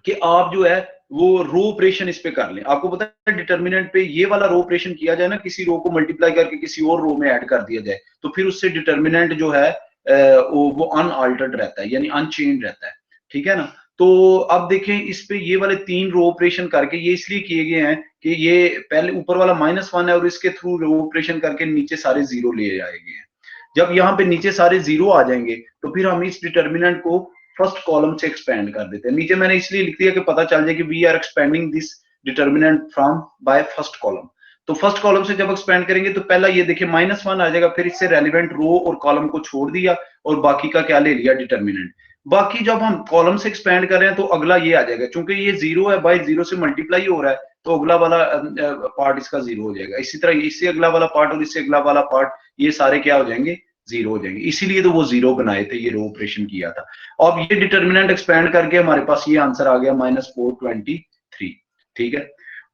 कि आप जो है वो रो ऑपरेशन इस पे कर लें। आपको पता है डिटर्मिनेंट पे ये वाला रो ऑपरेशन किया जाए ना, किसी रो को मल्टीप्लाई करके किसी और रो में ऐड कर दिया जाए तो फिर उससे डिटर्मिनेंट जो है वो अनअल्टर्ड रहता है यानी अनचेंज रहता है, ठीक है ना। तो अब देखें इस पे ये वाले 3 रो ऑपरेशन करके ये इसलिए किए गए हैं कि ये पहले ऊपर वाला -1 है और इसके थ्रू रो ऑपरेशन करके नीचे सारे 0 ले आए गए हैं। जब यहाँ पे नीचे सारे 0 आ जाएंगे तो फिर हम इस डिटर्मिनेंट को फर्स्ट कॉलम से एक्सपेंड कर देते हैं। नीचे मैंने इसलिए लिख दिया कि पता चल जाए कि we are expanding this determinant from by first column. तो फर्स्ट कॉलम से जब एक्सपेंड करेंगे तो पहला ये देखिए -1 आ जाएगा, फिर इससे रेलिवेंट रो और कॉलम को छोड़ दिया और बाकी का क्या ले लिया डिटर्मिनेंट। बाकी जब हम कॉलम से एक्सपेंड कर रहे हैं तो अगला ये आ जाएगा, क्योंकि ये 0 है बाय 0 से मल्टीप्लाई हो रहा है तो अगला वाला पार्ट इसका 0 हो जाएगा। इसी तरह इससे अगला वाला पार्ट और इससे अगला वाला पार्ट ये सारे क्या हो जाएंगे 0 हो जाएंगे। इसीलिए तो वो 0 बनाए थे, ये रो ऑपरेशन किया था। अब ये डिटर्मिनेंट एक्सपेंड करके हमारे पास ये आंसर आ गया -423, ठीक है।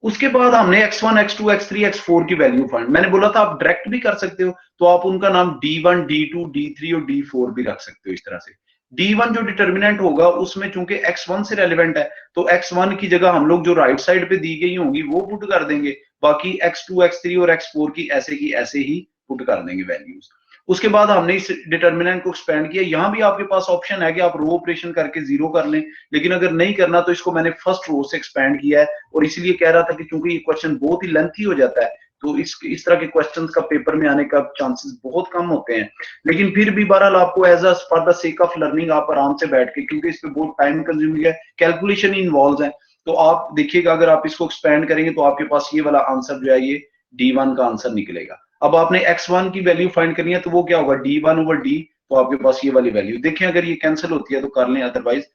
उसके बाद हमने x1 x2 x3 x4 की वैल्यू फाइंड, मैंने बोला था आप डायरेक्ट भी कर सकते हो तो आप उनका नाम d1 d2 d3 और d4 भी रख सकते हो। इस तरह से d1 जो डिटर्मिनेंट होगा उसमें चूंकि x1 से रेलिवेंट है तो x1 की जगह हम लोग जो राइट साइड पे दी गई होंगी वो पुट कर देंगे, बाकी x2 x3 और x4 की ऐसे ही पुट कर देंगे वैल्यूज। उसके बाद हमने इस डिटर्मिनेंट को एक्सपेंड किया। यहां भी आपके पास ऑप्शन है कि आप रो ऑपरेशन करके 0 कर लें, लेकिन अगर नहीं करना तो इसको मैंने फर्स्ट रो से एक्सपेंड किया है और इसीलिए कह रहा था कि क्योंकि ये क्वेश्चन बहुत ही लेंथी हो जाता है तो इस तरह के क्वेश्चंस का पेपर में आने का चांसेस बहुत कम होते हैं। लेकिन फिर भी बहरहाल आपको as a for the sake of learning आप आराम से बैठ के, क्योंकि इस पे बहुत टाइम कंज्यूमिंग है, कैलकुलेशन इन्वॉल्व है, तो आप देखिएगा अगर आप इसको एक्सपेंड करेंगे तो आपके पास ये वाला आंसर जो है ये D1 का आंसर निकलेगा। अब आपने x1 की वैल्यू फाइंड करनी है तो वो क्या होगा d1/d, तो आपके पास ये वाली वैल्यू देखें, अगर ये कैंसिल होती है तो कर लें, अदरवाइज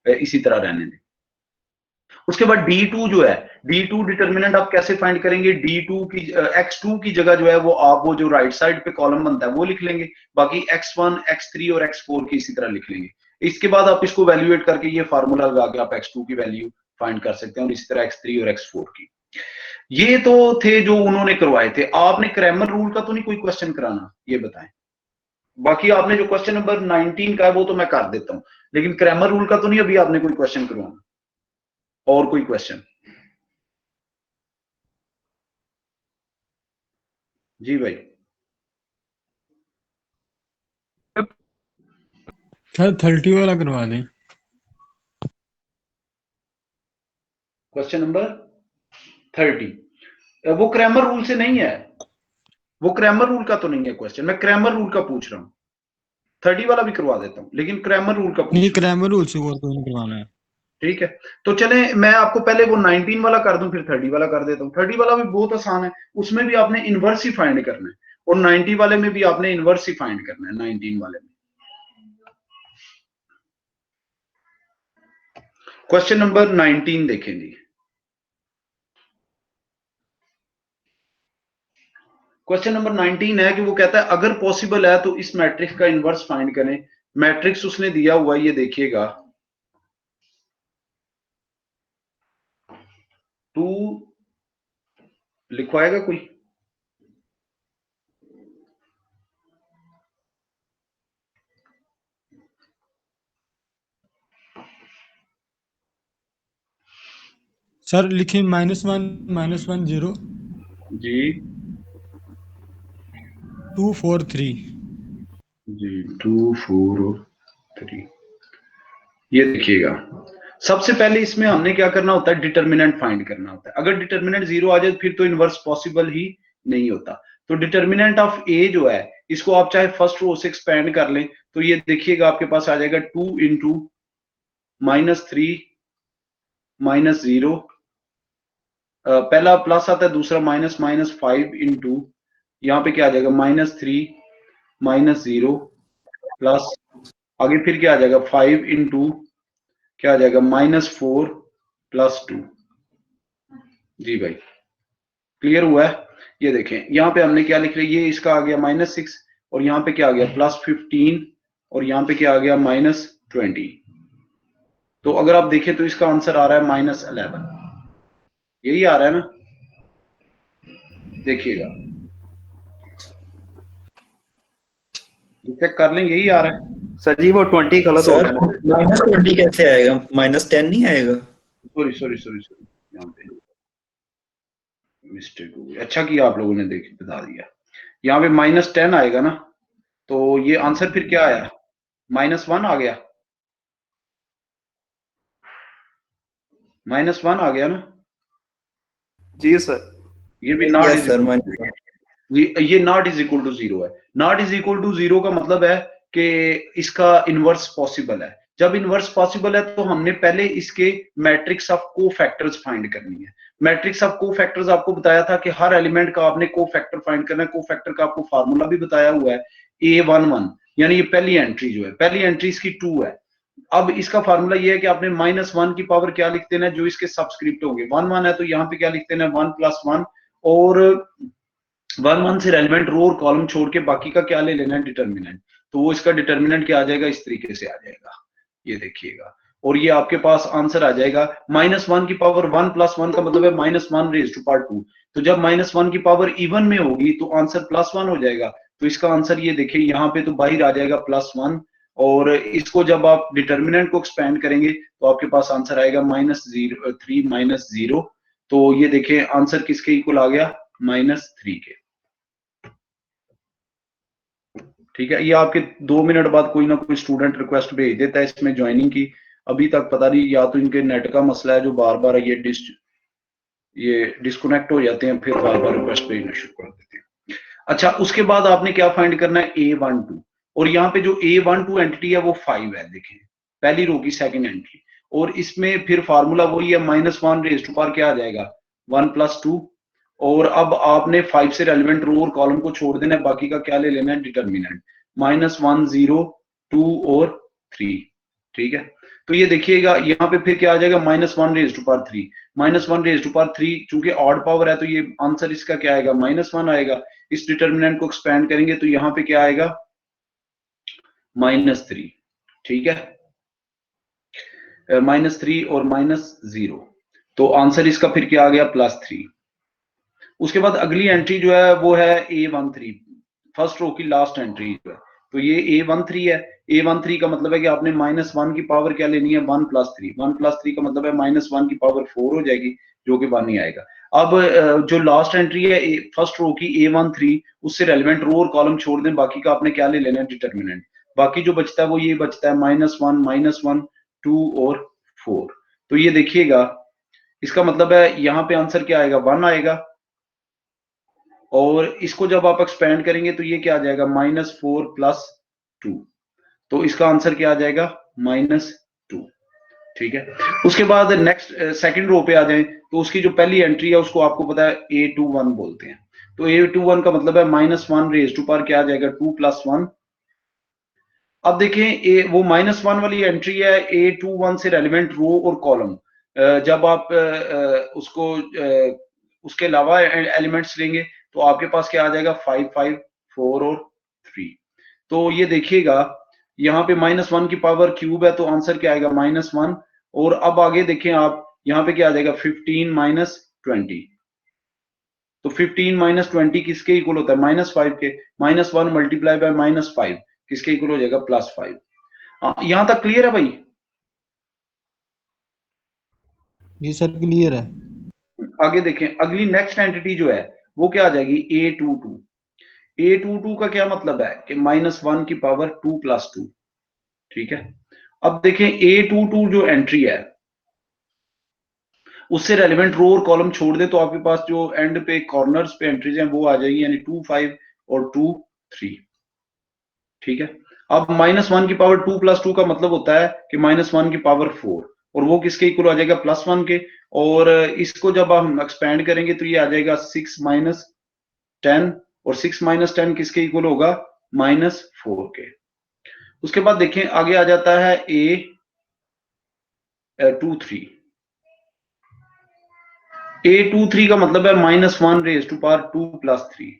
इसी तरह रहने दें। उसके बाद D2 जो है, D2 डिटर्मिनेंट आप कैसे फाइंड करेंगे? D2 की X2 की जगह जो है वो आप वो जो राइट साइड पे कॉलम बनता है वो लिख लेंगे, बाकी X1, X3 और X4 की इसी तरह लिख लेंगे। इसके बाद आप इसको वैल्यूएट करके ये फार्मूला लगा के आप X2 की वैल्यू फाइंड कर सकते हैं और इसी तरह X3 और X4 की। ये तो थे जो उन्होंने करवाए थे। आपने क्रैमर रूल का तो नहीं कोई क्वेश्चन कराना, ये बताएं। बाकी आपने जो क्वेश्चन नंबर 19 का है वो तो मैं कर देता हूं, लेकिन क्रैमर रूल का तो नहीं अभी आपने कोई क्वेश्चन करवाना। और कोई क्वेश्चन? जी भाई। सर 30 वाला करवा दें। क्वेश्चन नंबर 30 वो क्रैमर रूल से नहीं है, वो क्रैमर रूल का तो नहीं है क्वेश्चन, मैं क्रैमर रूल का पूछ रहा हूँ। 30 वाला भी करवा देता हूँ, लेकिन क्रैमर रूल का पूछ नहीं, रहा हूँ। क्रैमर रूल से और कोई नहीं करवाना है। ठीक है, तो चले मैं आपको पहले वो 19 वाला कर दूं, फिर 30 वाला कर देता हूँ। 30 वाला भी बहुत आसान है, उसमें भी आपने इनवर्स ही फाइंड करना है, और 90 वाले में भी आपने इनवर्स ही फाइंड करना है। 19 वाले में क्वेश्चन नंबर 19 देखें जी। क्वेश्चन नंबर 19 है कि वो कहता है अगर पॉसिबल है तो इस मैट्रिक्स का इनवर्स फाइंड करें। मैट्रिक्स उसने दिया हुआ है, ये देखिएगा 2 लिखवाएगा कोई? सर लिखिए -1 -1 0 जी 2 4 3 जी 2 4 और 3। ये देखिएगा, सबसे पहले इसमें हमने क्या करना होता है? डिटर्मिनेंट फाइंड करना होता है। अगर डिटर्मिनेंट 0 आ जाए फिर तो इनवर्स पॉसिबल ही नहीं होता। तो डिटर्मिनेंट ऑफ ए जो है, इसको आप चाहे फर्स्ट रो से एक्सपेंड कर लें, तो ये देखिएगा आपके पास आ जाएगा 2 इंटू -3 -0, पहला प्लस आता है, दूसरा माइनस, -5 इंटू यहाँ पे क्या आ जाएगा -3 -0 प्लस आगे फिर क्या आ जाएगा 5 इंटू क्या आ जाएगा -4 +2। जी भाई, क्लियर हुआ है? ये देखें यहाँ पे हमने क्या लिख लिया, ये इसका आ गया -6 और यहाँ पे क्या आ गया +15 और यहाँ पे क्या आ गया -20। तो अगर आप देखें तो इसका आंसर आ रहा है -11। यही आ रहा है ना, देखिएगा चेक कर लें, यही आ रहा है। सर जी वो 20 गलत हो सर गया। -20 कैसे आएगा? -10 नहीं आएगा? सॉरी यहाँ पे मिस्टेक हो गई। अच्छा किया आप लोगों ने देख बता दिया, यहाँ पे -10 आएगा ना, तो ये आंसर फिर क्या आया? -1 आ गया, -1 आ गया ना। जी सर। ये भी नॉट यस सर, ये नॉट इज इक्वल टू 0 है। नॉट इज इक्वल टू 0 का मतलब है कि इसका इनवर्स पॉसिबल है। जब इनवर्स पॉसिबल है तो हमने पहले इसके मैट्रिक्स ऑफ कोफैक्टर्स फाइंड करनी है। मैट्रिक्स ऑफ कोफैक्टर्स आपको बताया था कि हर एलिमेंट का आपने कोफैक्टर फाइंड करना है। कोफैक्टर का आपको फार्मूला भी बताया हुआ है, A11, यानी ये पहली एंट्री जो है, पहली एंट्री इसकी 2 है। अब इसका फार्मूला ये है कि आपने -1 की पावर क्या लिखते हैं, जो इसके सबस्क्रिप्ट होंगे। 1 है तो यहाँ पे क्या लिखते हैं 1 + 1, और 1 से रेलिवेंट रो और कॉलम छोड़ के बाकी का क्या ले लेना है? डिटर्मिनेंट। तो वो इसका डिटर्मिनेंट क्या आ जाएगा? इस तरीके से आ जाएगा, ये देखिएगा, और ये आपके पास आंसर आ जाएगा -1 की पावर 1 + 1 का मतलब है -1⁻²। तो जब -1 की पावर इवन में होगी तो आंसर +1 हो जाएगा। तो इसका आंसर ये देखिए यहाँ पे तो बाहर आ जाएगा +1, और इसको जब आप डिटर्मिनेंट को एक्सपेंड करेंगे तो आपके पास आंसर आएगा -3 -0। तो ये देखिए आंसर किसके इक्वल आ गया? -3 के। ठीक है, ये आपके 2 मिनट बाद कोई ना कोई स्टूडेंट रिक्वेस्ट भेज देता है इसमें ज्वाइनिंग की। अभी तक पता नहीं, या तो इनके नेट का मसला है जो बार बार ये डिस्कनेक्ट हो जाते हैं, फिर बार बार रिक्वेस्ट भेजना शुरू कर देते हैं। अच्छा, उसके बाद आपने क्या फाइंड करना है? A12, और यहाँ पे जो A12 एंटिटी है वो 5 है, देखें पहली रो की सेकंड एंट्री, और इसमें फिर फार्मूला वही है -1 क्या आ जाएगा 1 + 2, और अब आपने 5 से रेलिवेंट रो और कॉलम को छोड़ देना है, बाकी का क्या ले लेना है? डिटर्मिनेंट। -1 0 2 और 3। ठीक है, तो ये देखिएगा यहाँ पे फिर क्या आ जाएगा -1 raise to power 3, -1 raise to power 3 चूंकि ऑड पावर है तो ये आंसर इसका क्या आएगा -1 आएगा। इस डिटर्मिनेंट को एक्सपेंड करेंगे तो यहाँ पे क्या आएगा -3, ठीक है, -3 और -0, तो आंसर इसका फिर क्या आ गया +3। उसके बाद अगली एंट्री जो है वो है A13, फर्स्ट रो की लास्ट एंट्री जो है, तो ये A13 है। A13 का मतलब है कि आपने -1 की पावर क्या लेनी है 1 + 3, 1 + 3 का मतलब है -1 की पावर 4 हो जाएगी जो कि 1 ही आएगा। अब जो लास्ट एंट्री है फर्स्ट रो की A13, उससे रेलेवेंट रो और कॉलम छोड़ दें, बाकी का आपने क्या ले लेना है डिटर्मिनेंट। बाकी जो बचता है वो ये बचता है -1, -1, 2 और 4। तो ये देखिएगा इसका मतलब है यहाँ पे आंसर क्या आएगा 1 आएगा, और इसको जब आप एक्सपेंड करेंगे तो ये क्या आ जाएगा -4 + 2, तो इसका आंसर क्या आ जाएगा -2, ठीक है। उसके बाद नेक्स्ट सेकंड रो पे आ जाएं तो उसकी जो पहली एंट्री है उसको आपको पता है A21 बोलते हैं। तो A21 का मतलब है -1 रेज टू पावर क्या आ जाएगा 2 + 1। अब देखें वो -1 वाली एंट्री है A21 से रेलेवेंट रो और कॉलम, जब आप उसके अलावा एलिमेंट्स लेंगे तो आपके पास क्या आ जाएगा 5, 5, 4 और 3। तो ये देखिएगा यहाँ पे -1 की पावर क्यूब है तो आंसर क्या आएगा -1, और अब आगे देखें आप यहाँ पे क्या आ जाएगा 15 - 20, तो 15 - 20 किसके इक्वल होता है -5 के, -1 × -5 किसके इक्वल हो जाएगा +5। यहां तक क्लियर है भाई? जी सर क्लियर है। आगे देखें अगली नेक्स्ट एंटिटी जो है वो क्या आ जाएगी A22। A22 का क्या मतलब है कि -1 की पावर 2 + 2, ठीक है। अब देखें A22 जो एंट्री है उससे रेलेवेंट रो और कॉलम छोड़ दे तो आपके पास जो एंड पे कॉर्नर्स पे एंट्रीज हैं वो आ जाएगी, यानी 2, 5 और 2, 3, ठीक है। अब -1 की पावर 2 + 2 का मतलब होता है कि -1 की पावर 4, और वो किसके इक्वल आ जाएगा +1 के, और इसको जब हम एक्सपेंड करेंगे तो ये आ जाएगा 6 - 10, और 6 - 10 किसके इक्वल होगा -4 के। उसके बाद देखें आगे आ जाता है A23। A23 का मतलब है -1 रेज टू पावर 2 + 3,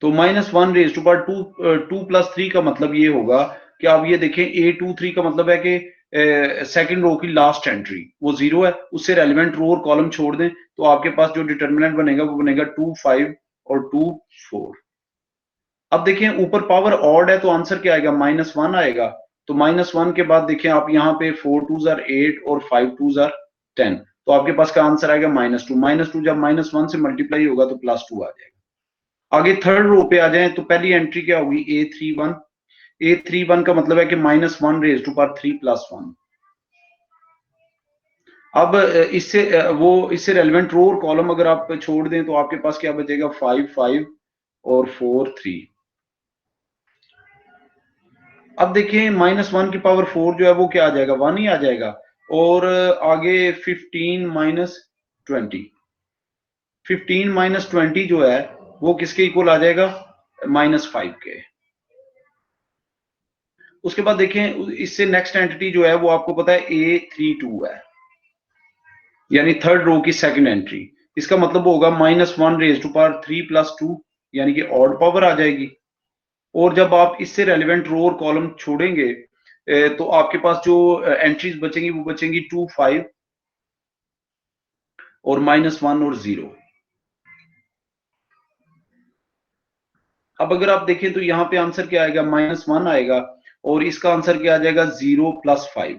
तो -1 रेज टू पावर 2 + 3 का मतलब ये होगा कि आप ये देखें A23 का मतलब है कि सेकंड रो की लास्ट एंट्री वो 0 है, उससे रेलेवेंट रो और कॉलम छोड़ दें तो आपके पास जो डिटर्मिनेंट बनेगा वो बनेगा 2, 5 और 2, 4। अब देखें ऊपर पावर ऑड है तो आंसर क्या आएगा -1 आएगा, तो -1 के बाद देखें आप यहाँ पे 4 2s are 8 और 5 2s are 10, तो आपके पास का आंसर आएगा -2। -2 जब -1 से मल्टीप्लाई होगा तो +2 आ जाएगा। आगे थर्ड रो पे आ जाएं तो पहली एंट्री क्या होगी A31। A31 का मतलब है कि -1 रेज टू पावर 3 + 1। अब इससे रेलेवेंट रो और कॉलम अगर आप छोड़ दें तो आपके पास क्या बचेगा 5, 5 और 4, 3। अब देखिए -1 की पावर 4 जो है वो क्या आ जाएगा 1 ही आ जाएगा, और आगे 15 - 20, 15 - 20 जो है वो किसके इक्वल आ जाएगा -5 के। उसके बाद देखें इससे नेक्स्ट एंटिटी जो है वो आपको पता है A32 है, यानी थर्ड रो की सेकंड एंट्री। इसका मतलब होगा -1 रेज टू पावर 3 + 2, यानी कि ऑड पावर आ जाएगी, और जब आप इससे रेलेवेंट रो और कॉलम छोड़ेंगे तो आपके पास जो एंट्रीज बचेंगी वो बचेंगी 2, 5 और -1 और 0। अब अगर आप देखें तो यहाँ पे आंसर क्या आएगा -1 आएगा, और इसका आंसर क्या आ जाएगा 0 + 5,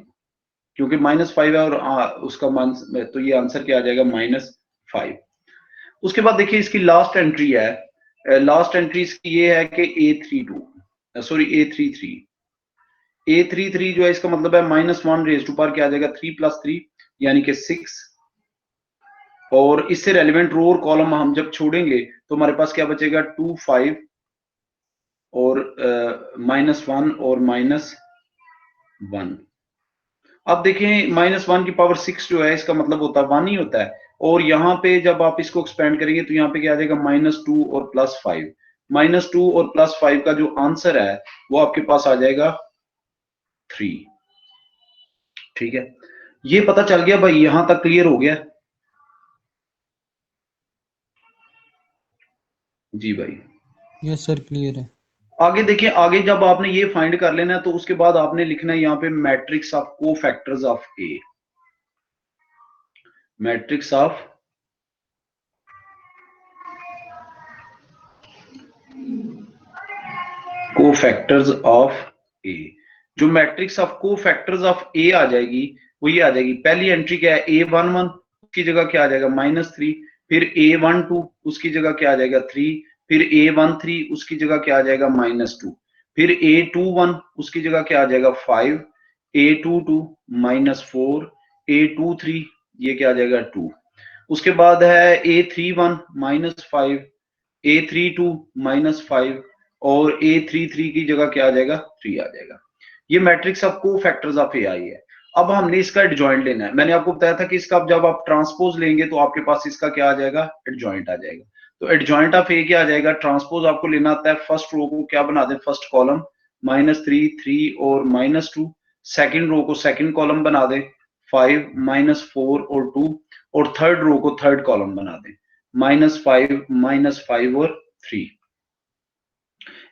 क्योंकि -5 है और उसका मान, तो ये आंसर क्या आ जाएगा -5। उसके बाद देखिए इसकी लास्ट एंट्री है, लास्ट एंट्री इसकी ये है कि A33 A33 जो है इसका मतलब है -1 रेज टू पावर क्या आ जाएगा 3 + 3, यानी कि 6, और इससे रेलेवेंट रो और कॉलम हम जब छोड़ेंगे तो हमारे पास क्या बचेगा 2, 5 और -1 और -1। अब देखें -1 की पावर 6 जो है इसका मतलब होता है 1 ही होता है, और यहाँ पे जब आप इसको एक्सपेंड करेंगे तो यहाँ पे क्या आ जाएगा -2 और +5। -2 और +5 का जो आंसर है वो आपके पास आ जाएगा 3। ठीक है, ये पता चल गया भाई, यहां तक क्लियर हो गया जी भाई। यस सर क्लियर है। आगे देखिए, आगे जब आपने ये फाइंड कर लेना है तो उसके बाद आपने लिखना है यहाँ पे matrix of cofactors of A, matrix of cofactors of A. जो matrix of cofactors of A आ जाएगी वो ये आ जाएगी, पहली एंट्री क्या है A11, उसकी जगह क्या आ जाएगा -3, फिर A12 उसकी जगह क्या आ जाएगा 3, फिर A13 उसकी जगह क्या आ जाएगा -2, फिर A21 उसकी जगह क्या आ जाएगा 5, A22 -4, A23 ये क्या आ जाएगा 2, उसके बाद है A31 -5, A32 -5 और A33 की जगह क्या आ जाएगा 3 आ जाएगा। ये मैट्रिक्स ऑफ कोफैक्टर्स ऑफ ए आई है। अब हमने इसका एडजॉइंट लेना है। मैंने आपको बताया था कि इसका जब आप ट्रांसपोज लेंगे तो आपके पास इसका क्या आ जाएगा, एडजॉइंट आ जाएगा। तो एडजॉइंट ऑफ ए क्या आ जाएगा, ट्रांसपोज आपको लेना आता है, फर्स्ट रो को क्या बना दे, फर्स्ट कॉलम -3, 3 और -2, सेकंड रो को सेकंड कॉलम बना दे 5, -4 और 2, और थर्ड रो को थर्ड कॉलम बना दे -5, -5 और 3।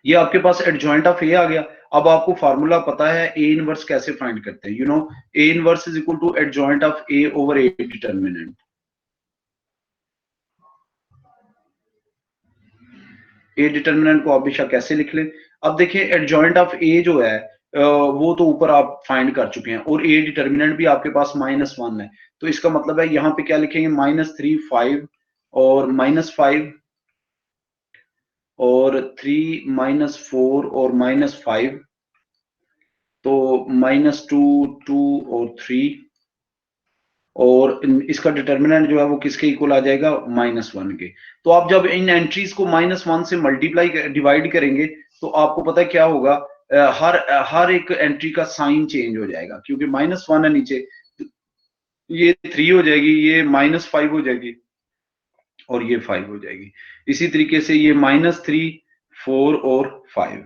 ये आपके पास एडजॉइंट ऑफ ए आ गया। अब आपको फार्मूला पता है ए इनवर्स कैसे फाइंड करते हैं, you know A inverse is equal to adjoint of A over A determinant. A determinant को आप बेशक कैसे लिख लें। अब देखिए एडजॉइंट ऑफ ए जो है वो तो ऊपर आप फाइंड कर चुके हैं, और ए डिटरमिनेंट भी आपके पास -1 है, तो इसका मतलब है यहाँ पे क्या लिखेंगे -3, 5 और -5 और 3, -4 और -5, तो -2, 2 और 3, और इसका डिटर्मिनेंट जो है वो किसके इक्वल आ जाएगा, -1 के। तो आप जब इन एंट्रीज को -1 से मल्टीप्लाई डिवाइड करेंगे तो आपको पता है क्या होगा, हर एक एंट्री का साइन चेंज हो जाएगा, क्योंकि -1 है नीचे, ये 3 हो जाएगी, ये -5 हो जाएगी और ये 5 हो जाएगी। इसी तरीके से ये -3, 4 और 5,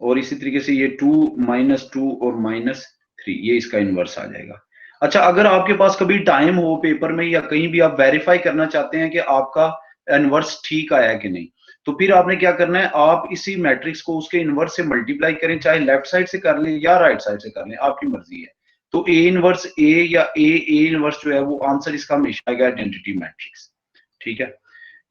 और इसी तरीके से ये 2, -2 और -3, ये इसका इनवर्स आ जाएगा। अच्छा, अगर आपके पास कभी टाइम हो पेपर में या कहीं भी आप वेरीफाई करना चाहते हैं कि आपका इनवर्स ठीक आया है कि नहीं, तो फिर आपने क्या करना है, आप इसी मैट्रिक्स को उसके इनवर्स से मल्टीप्लाई करें, चाहे लेफ्ट साइड से कर लें या राइट साइड से कर लें, आपकी मर्जी है। तो ए इनवर्स ए या ए इनवर्स जो है वो आंसर इसका हमेशा आएगा आइडेंटिटी मैट्रिक्स। ठीक है,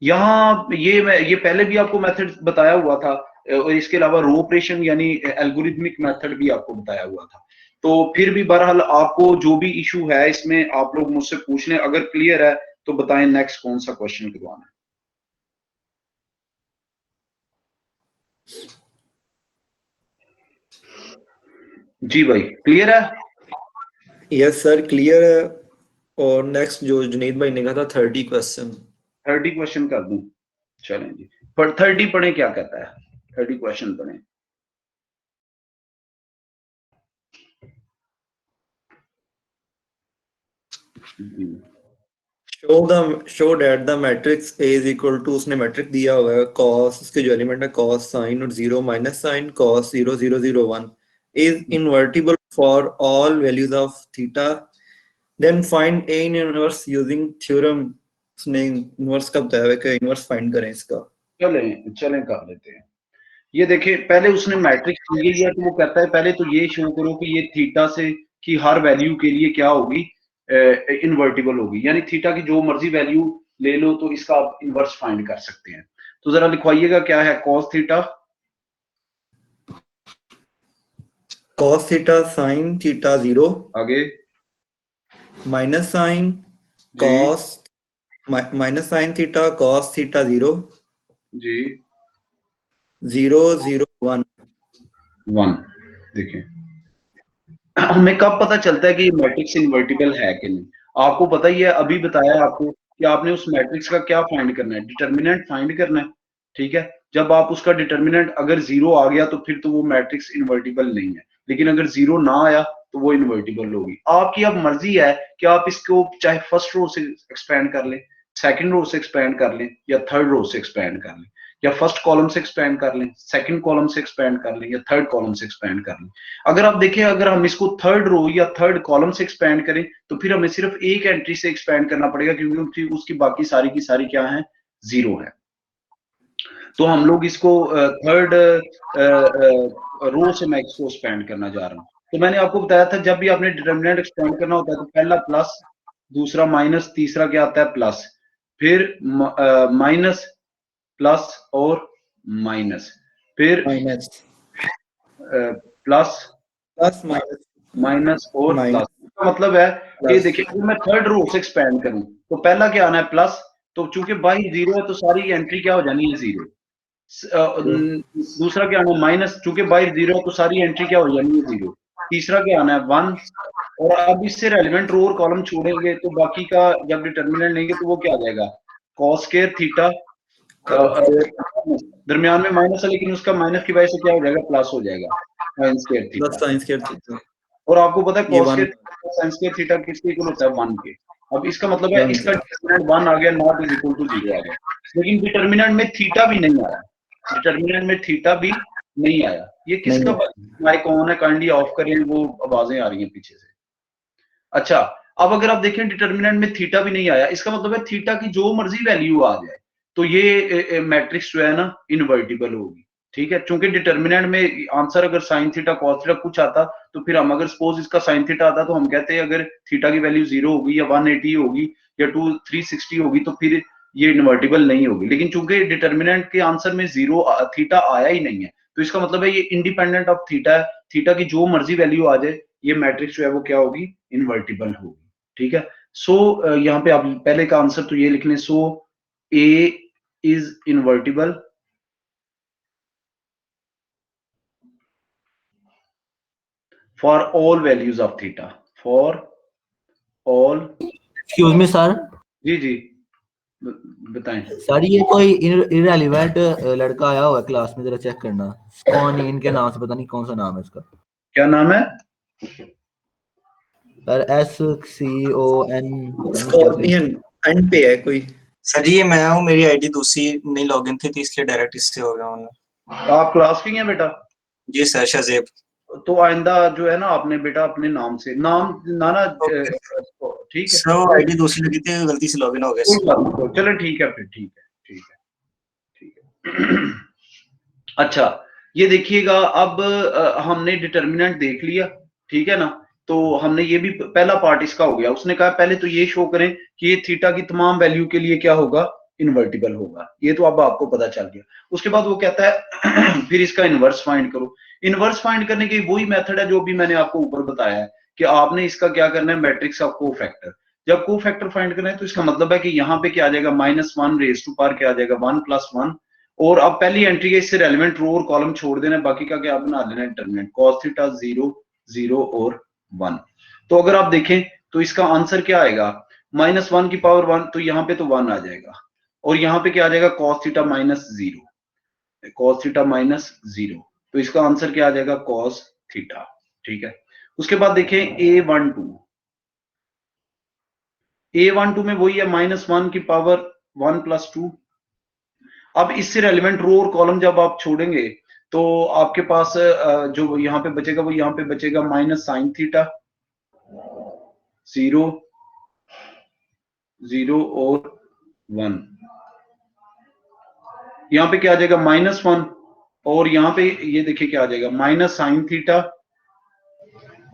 यहाँ ये पहले भी आपको मेथड बताया हुआ था, और इसके अलावा रो ऑपरेशन यानी एल्गोरिथमिक मेथड भी आपको बताया हुआ था। तो फिर भी बहरहाल आपको जो भी इशू है इसमें आप लोग मुझसे पूछ लें, अगर क्लियर है तो बताएं नेक्स्ट कौन सा क्वेश्चन करवाना है। जी भाई क्लियर है? यस सर क्लियर है। और नेक्स्ट जो जुनेद भाई ने कहा था 30 क्वेश्चन। 30 क्वेश्चन कर दूं, चलें जी, पर 30 पढ़े क्या कहता है, 30 क्वेश्चन पढ़े। Show that the matrix A is equal to, उसने मैट्रिक्स दिया हुआ है cos, उसके जो एलिमेंट है cos साइन और 0 minus sine cos 0 0 0 1 is invertible for all values of theta, then find A inverse using theorem. उसने इनवर्स का बताया है कि इनवर्स फाइंड करें इसका। चलें कर लेते हैं। ये देखिए, पहले उसने मैट्रिक्स दी है तो वो कहता है पहले तो ये शो करो कि ये थीटा से की हर वैल्यू के लिए क्या होगी, इन्वर्टिबल होगी, यानी थीटा की जो मर्जी वैल्यू ले लो तो इसका आप इनवर्स फाइंड कर सकते हैं। तो जरा लिखवाइएगा क्या है, cos theta, cos theta sin theta 0, आगे minus sine cos minus sine theta cos theta 0 जी 0 0 1। 1। देखिए हमें कब पता चलता है कि ये मैट्रिक्स इन्वर्टिबल है कि नहीं, आपको पता ही है, अभी बताया आपको कि आपने उस मैट्रिक्स का क्या फाइंड करना है, डिटर्मिनेंट फाइंड करना है। ठीक है, जब आप उसका डिटर्मिनेंट अगर 0 आ गया तो फिर तो वो मैट्रिक्स इन्वर्टिबल नहीं है, लेकिन अगर 0 ना आया तो वो इन्वर्टिबल होगी। आपकी अब मर्जी है कि आप इसको चाहे फर्स्ट रो से एक्सपेंड कर लें, सेकंड रो से एक्सपेंड कर लें या थर्ड रो से एक्सपेंड कर लें, या फर्स्ट कॉलम से एक्सपेंड कर लें, सेकंड कॉलम से एक्सपेंड कर लें, या थर्ड कॉलम से एक्सपेंड कर लें। अगर आप देखें, अगर हम इसको थर्ड रो या थर्ड कॉलम से एक्सपेंड करें तो फिर हमें सिर्फ एक एंट्री से एक्सपेंड करना पड़ेगा, क्योंकि उसकी बाकी सारी की सारी क्या है, जीरो है। तो हम लोग इसको थर्ड रो से मैं इसको एक्सपेंड करना जा रहा हूँ। तो मैंने आपको बताया था जब भी आपने डिटर्मिनेंट एक्सपेंड करना होता है तो पहला प्लस, दूसरा माइनस, तीसरा क्या आता है, प्लस, फिर माइनस, प्लस और माइनस, फिर minus plus, plus minus minus और माइनस प्लस। इसका मतलब है कि प्लस देखिए अगर मैं थर्ड रो से एक्सपेंड करूं तो पहला क्या आना है, प्लस। तो चूंकि बाई जीरो है तो सारी एंट्री क्या हो जानी है, जीरो। दूसरा क्या आना है, माइनस, चूंकि बाई जीरो है तो सारी एंट्री क्या हो जानी है, जीरो। तीसरा क्या आना है, वन। और अब इससे रेलिवेंट रो और कॉलम छोड़ेंगे तो बाकी का जब डिटर्मिनेंट लेंगे तो वो क्या आ जाएगा, कॉस स्क्वायर थीटा। दरमियान में माइनस है लेकिन उसका माइनस की वजह से क्या हो जाएगा, प्लस हो जाएगा, sine square plus theta. Sine square theta. और आपको पता है ये cos one square sin square theta किसके इक्वल होता है, 1 के। अब इसका मतलब है वन इसका डिटरमिनेंट 1 आ गया, नॉट इज इक्वल टू 0 आ गया। लेकिन डिटरमिनेंट में थीटा भी नहीं आया, डिटरमिनेंट में थीटा भी नहीं आया। ये किसका नहीं माइक ऑन है, काइंडली ऑफ करें, वो आवाजें आ रही हैं पीछे से। अच्छा, अब अगर आप देखें डिटरमिनेंट में थीटा भी नहीं आया, इसका मतलब है थीटा की जो मर्जी वैल्यू आ जाए तो ये मैट्रिक्स जो है ना इनवर्टिबल होगी। ठीक है, चूंकि डिटरमिनेंट में आंसर अगर साइन थीटा कॉस थीटा कुछ आता तो फिर हम अगर सपोज इसका साइन थीटा आता तो हम कहते हैं अगर थीटा की वैल्यू 0 होगी या 180 होगी या 360 होगी तो फिर ये इनवर्टिबल नहीं होगी। लेकिन चूंकि डिटरमिनेंट के आंसर में 0 थीटा आया ही नहीं है तो इसका मतलब है ये इंडिपेंडेंट ऑफ थीटा है। थीटा की जो मर्जी वैल्यू आ जाए ये मैट्रिक्स जो है वो क्या होगी, इनवर्टिबल होगी। ठीक है, सो यहाँ पे आप पहले का आंसर तो ये लिख लें, so A is invertible for all values of theta, for all. Excuse me sir, जी जी, बताएं। सर ये कोई इररिलेवेंट लड़का आया हुआ है क्लास में, जरा चेक करना कौन है, इनके नाम से पता नहीं कौन सा नाम है इसका। क्या नाम है? सर SCON पता नहीं क्या स्कॉर्पियन एंड पे है कोई। सर ये मैं हूँ, मेरी आईडी दूसरी नहीं लॉगिन थी तो इसलिए डायरेक्ट इससे हो गया हूँ। आप क्लास की हैं बेटा? जी सर, शजेब। तो आइंदा जो है ना आपने बेटा अपने नाम से नाम ना ठीक है, सर आईडी दूसरी लगी थी, गलती से लॉगिन हो गया कोई इससे। बात नहीं, चलो ठीक है फिर, ठीक है ठीक है ठीक है। अच्छा, ये देखिएगा अब हमने डिटर्मिनेंट देख लिया, ठीक है ना। तो हमने ये भी पहला पार्ट इसका हो गया। उसने कहा पहले तो ये शो करें कि ये थीटा की तमाम वैल्यू के लिए क्या होगा, इनवर्टिबल होगा। ये तो अब आपको पता चल गया। उसके बाद वो कहता है फिर इसका इनवर्स फाइंड करो। इनवर्स फाइंड करने की वही मेथड है जो भी मैंने आपको ऊपर बताया है कि आपने इसका क्या करना है, मैट्रिक्स ऑफ कोफैक्टर। जब कोफैक्टर फाइंड करना है तो इसका मतलब है कि यहाँ पे क्या आ जाएगा, -1 रेज टू पावर क्या आ जाएगा, 1 + 1। और अब पहली एंट्री है, इससे रेलेवेंट रो और कॉलम छोड़ देना, बाकी का क्या बना लेना है, डिटरमिनेंट cos थीटा 0 0 और 1। तो अगर आप देखें तो इसका आंसर क्या आएगा, -1 की पावर 1, तो यहाँ पे तो 1 आ जाएगा। और यहाँ पे क्या आ जाएगा, cos थीटा -0, cos थीटा -0। तो इसका आंसर क्या आ जाएगा, cos थीटा। ठीक है, उसके बाद देखें A12 में वही है, -1 की पावर 1 + 2। अब इससे रेलिवेंट रो और कॉलम जब आप छोड़ेंगे तो आपके पास जो यहाँ पे बचेगा वो यहाँ पे बचेगा -sin थीटा 0 0 और 1। यहाँ पे क्या आ जाएगा, -1। और यहाँ पे ये देखिए क्या आ जाएगा, -sin थीटा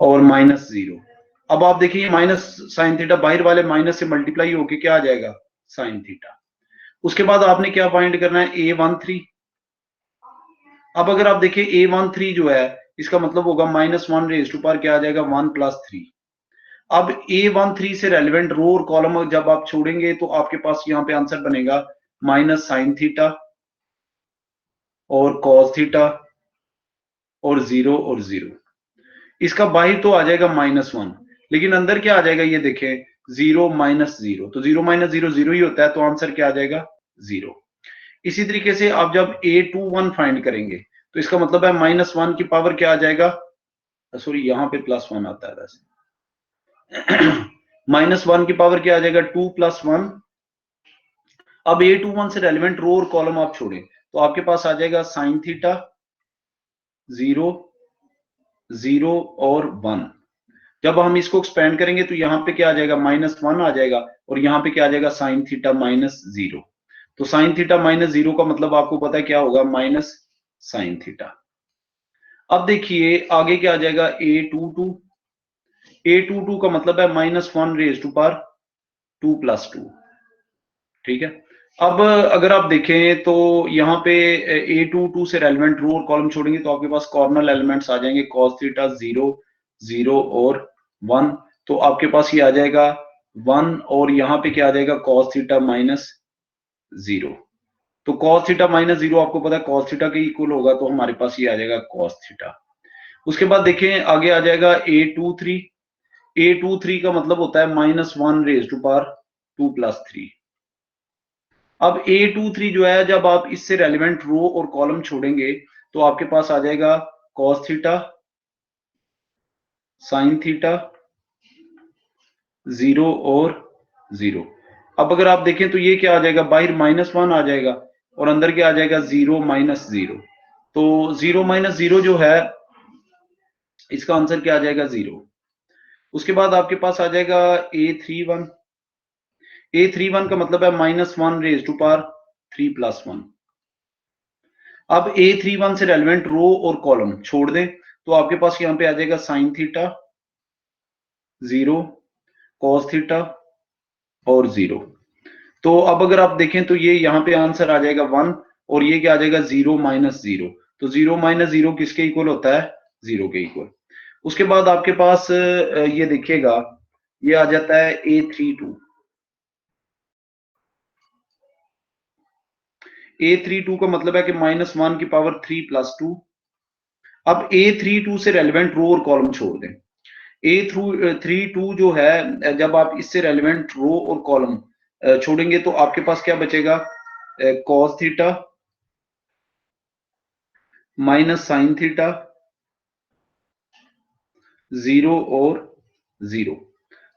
और -0। अब आप देखिए -sin थीटा बाहर वाले माइनस से मल्टीप्लाई होके क्या आ जाएगा, sin थीटा। उसके बाद आपने क्या फाइंड करना है, A13। अब अगर आप देखिए A13 जो है इसका मतलब होगा -1 रेज टू पावर क्या आ जाएगा, 1 + 3। अब A13 से रेलिवेंट रो और कॉलम जब आप छोड़ेंगे तो आपके पास यहाँ पे आंसर बनेगा -sin थीटा और cos थीटा और 0 और 0। इसका बाहर तो आ जाएगा -1, लेकिन अंदर क्या आ जाएगा, ये देखें 0 -0, तो 0 -0 0 ही होता है, तो आंसर क्या आ जाएगा, 0। इसी तरीके से आप जब A21 फाइंड करेंगे तो इसका मतलब है -1 की पावर क्या आ जाएगा, सॉरी यहाँ पे +1 आता है वैसे, -1 की पावर क्या आ जाएगा, 2 + 1। अब A21 से रेलिवेंट रो और कॉलम आप छोड़ें तो आपके पास आ जाएगा साइन थीटा 0 0 और 1। जब हम इसको एक्सपेंड करेंगे तो यहाँ पे क्या आ जाएगा -1 आ जाएगा और यहाँ पे क्या आ जाएगा साइन थीटा -0। तो साइन थीटा -0 का मतलब आपको पता है क्या होगा, माइनस साइन थीटा। अब देखिए आगे क्या आ जाएगा a22। a22 का मतलब है -1 रेज टू पावर 2 + 2। ठीक है। अब अगर आप देखें तो यहाँ पे a22 से रेलेवेंट रो और कॉलम छोड़ेंगे तो आपके पास कॉर्नर एलिमेंट्स आ जाएंगे cos थीटा 0 0 और 1। तो आपके पास ये आ जाएगा 1 और यहाँ पे क्या आ जाएगा cos थीटा -0। तो cos थीटा -0 आपको पता है cos थीटा के इक्वल होगा, तो हमारे पास ये आ जाएगा cos थीटा। उसके बाद देखें आगे आ जाएगा a23। a23 का मतलब होता है -1 रेज टू पावर 2 + 3। अब a23 जो है जब आप इससे रेलेवेंट रो और कॉलम छोड़ेंगे तो आपके पास आ जाएगा cos थीटा sin थीटा 0 और 0। अब अगर आप देखें तो ये क्या आ जाएगा, बाहर -1 आ जाएगा और अंदर क्या आ जाएगा 0 -0। तो 0 -0 जो है इसका आंसर क्या आ जाएगा 0। उसके बाद आपके पास आ जाएगा a31। a31 का मतलब है -1 रेज टू पावर 3 + 1। अब a31 से रेलेवेंट रो और कॉलम छोड़ दें तो आपके पास यहाँ पे आ जाएगा साइन थीटा 0 cos थीटा और 0। तो अब अगर आप देखें तो ये यहाँ पे आंसर आ जाएगा 1 और ये क्या आ जाएगा 0 -0। तो 0 -0 किसके इक्वल होता है, 0 के इक्वल। उसके बाद आपके पास ये देखिएगा ये आ जाता है a32। a32 का मतलब है कि -1 की पावर 3 + 2। अब a32 से रेलेवेंट रो और कॉलम छोड़ दें। a32 जो है जब आप इससे रेलेवेंट रो और कॉलम छोड़ेंगे तो आपके पास क्या बचेगा, cos थीटा -sin थीटा 0 और 0।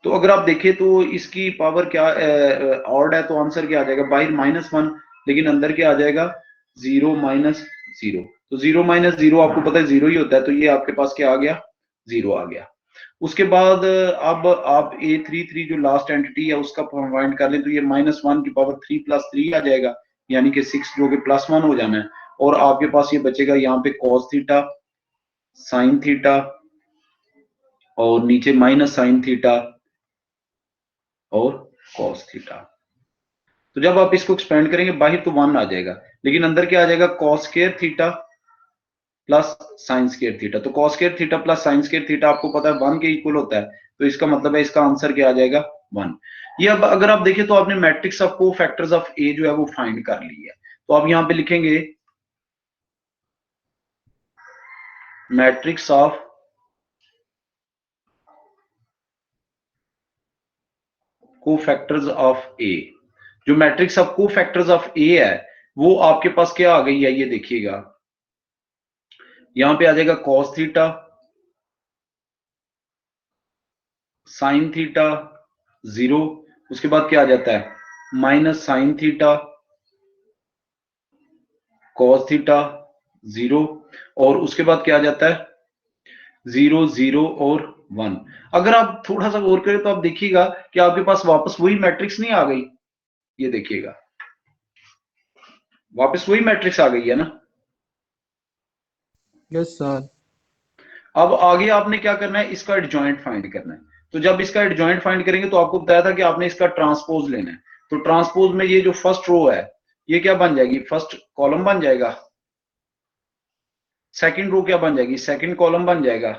तो अगर आप देखें तो इसकी पावर क्या ऑड है तो आंसर क्या आ जाएगा, बाहर -1 लेकिन अंदर क्या आ जाएगा 0 -0। तो 0 -0 आपको पता है 0 ही होता है, तो ये आपके पास क्या आ गया 0 आ गया। उसके बाद अब आप a33 जो लास्ट एंटिटी है उसका फाइंड कर लें तो ये -1 की पावर 3 + 3 आ जाएगा, यानी कि 6 जो कि +1 हो जाना है। और आपके पास ये बचेगा यहाँ पे cos थीटा sin थीटा और नीचे -sin थीटा और cos थीटा। तो जब आप इसको एक्सपेंड करेंगे बाहर तो 1 आ जाएगा लेकिन अंदर क्या आ जाएगा cos square theta plus sine square theta. तो cos square theta plus sine square theta आपको पता है 1 के इक्वल होता है, तो इसका मतलब है इसका आंसर क्या आ जाएगा 1। ये अब अगर आप देखें तो आपने matrix of cofactors of A जो है वो फाइंड कर ली है। तो आप यहां पे लिखेंगे matrix of cofactors of A. जो मैट्रिक्स ऑफ कोफैक्टर्स ऑफ ए है वो आपके पास क्या आ गई है, ये देखिएगा यहां पे आ जाएगा cos थीटा sin थीटा 0। उसके बाद क्या आ जाता है -sin थीटा cos थीटा 0 और उसके बाद क्या आ जाता है 0 0 और 1। अगर आप थोड़ा सा गौर करें तो आप देखिएगा कि आपके पास वापस वही मैट्रिक्स नहीं आ गई, ये देखिएगा वापस वही मैट्रिक्स आ गई है ना। Yes sir. अब आगे आपने क्या करना है, इसका एडजॉइंट फाइंड करना है। तो जब इसका एडजॉइंट फाइंड करेंगे तो आपको बताया था कि आपने इसका ट्रांसपोज लेना है। तो ट्रांसपोज में ये जो फर्स्ट रो है ये क्या बन जाएगी, फर्स्ट कॉलम बन जाएगा। सेकंड रो क्या बन जाएगी, सेकंड कॉलम बन जाएगा।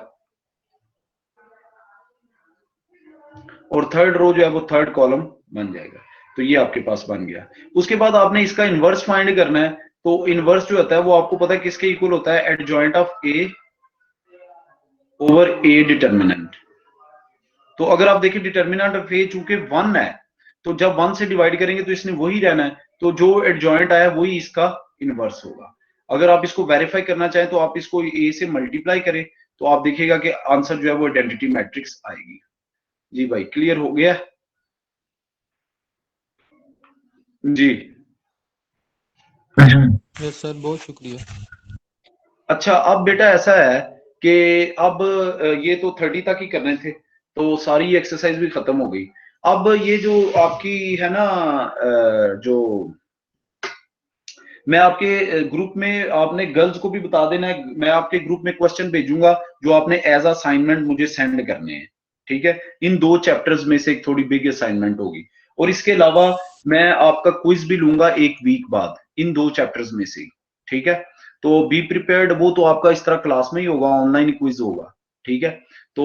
और थर्ड रो जो है वो थर्ड कॉलम बन जाएगा। तो ये आपके पास बन गया। उसके बाद आपने इसका इनवर्स फाइंड करना है। तो इनवर्स जो होता है वो आपको पता है किसके इक्वल होता है, adjoint of A over A determinant. तो अगर आप देखिए डिटर्मिनेंट ऑफ ए चूंकि 1 है तो जब 1 से डिवाइड करेंगे तो इसने वही रहना है, तो जो एडजॉइंट आया वही इसका इनवर्स होगा। अगर आप इसको वेरीफाई करना चाहें तो आप इसको ए से मल्टीप्लाई करें तो आप देखिएगा कि आंसर जो है वो आइडेंटिटी मैट्रिक्स आएगी। जी भाई क्लियर हो गया जी। यस सर, बहुत शुक्रिया। अच्छा, अब बेटा ऐसा है कि अब ये तो 30 तक ही करने थे, तो सारी एक्सरसाइज भी खत्म हो गई। अब ये जो आपकी है ना जो मैं आपके ग्रुप में, आपने गर्ल्स को भी बता देना है, मैं आपके ग्रुप में क्वेश्चन भेजूंगा जो आपने एज असाइनमेंट मुझे सेंड करने हैं, ठीक है। इन 2 चैप्टर्स में से एक थोड़ी बिग असाइनमेंट होगी, और इसके अलावा मैं आपका क्विज भी लूंगा 1 वीक बाद इन 2 चैप्टर्स में से, ठीक है। तो बी प्रिपेयर्ड, वो तो आपका इस तरह क्लास में ही होगा, ऑनलाइन क्विज होगा, ठीक है। तो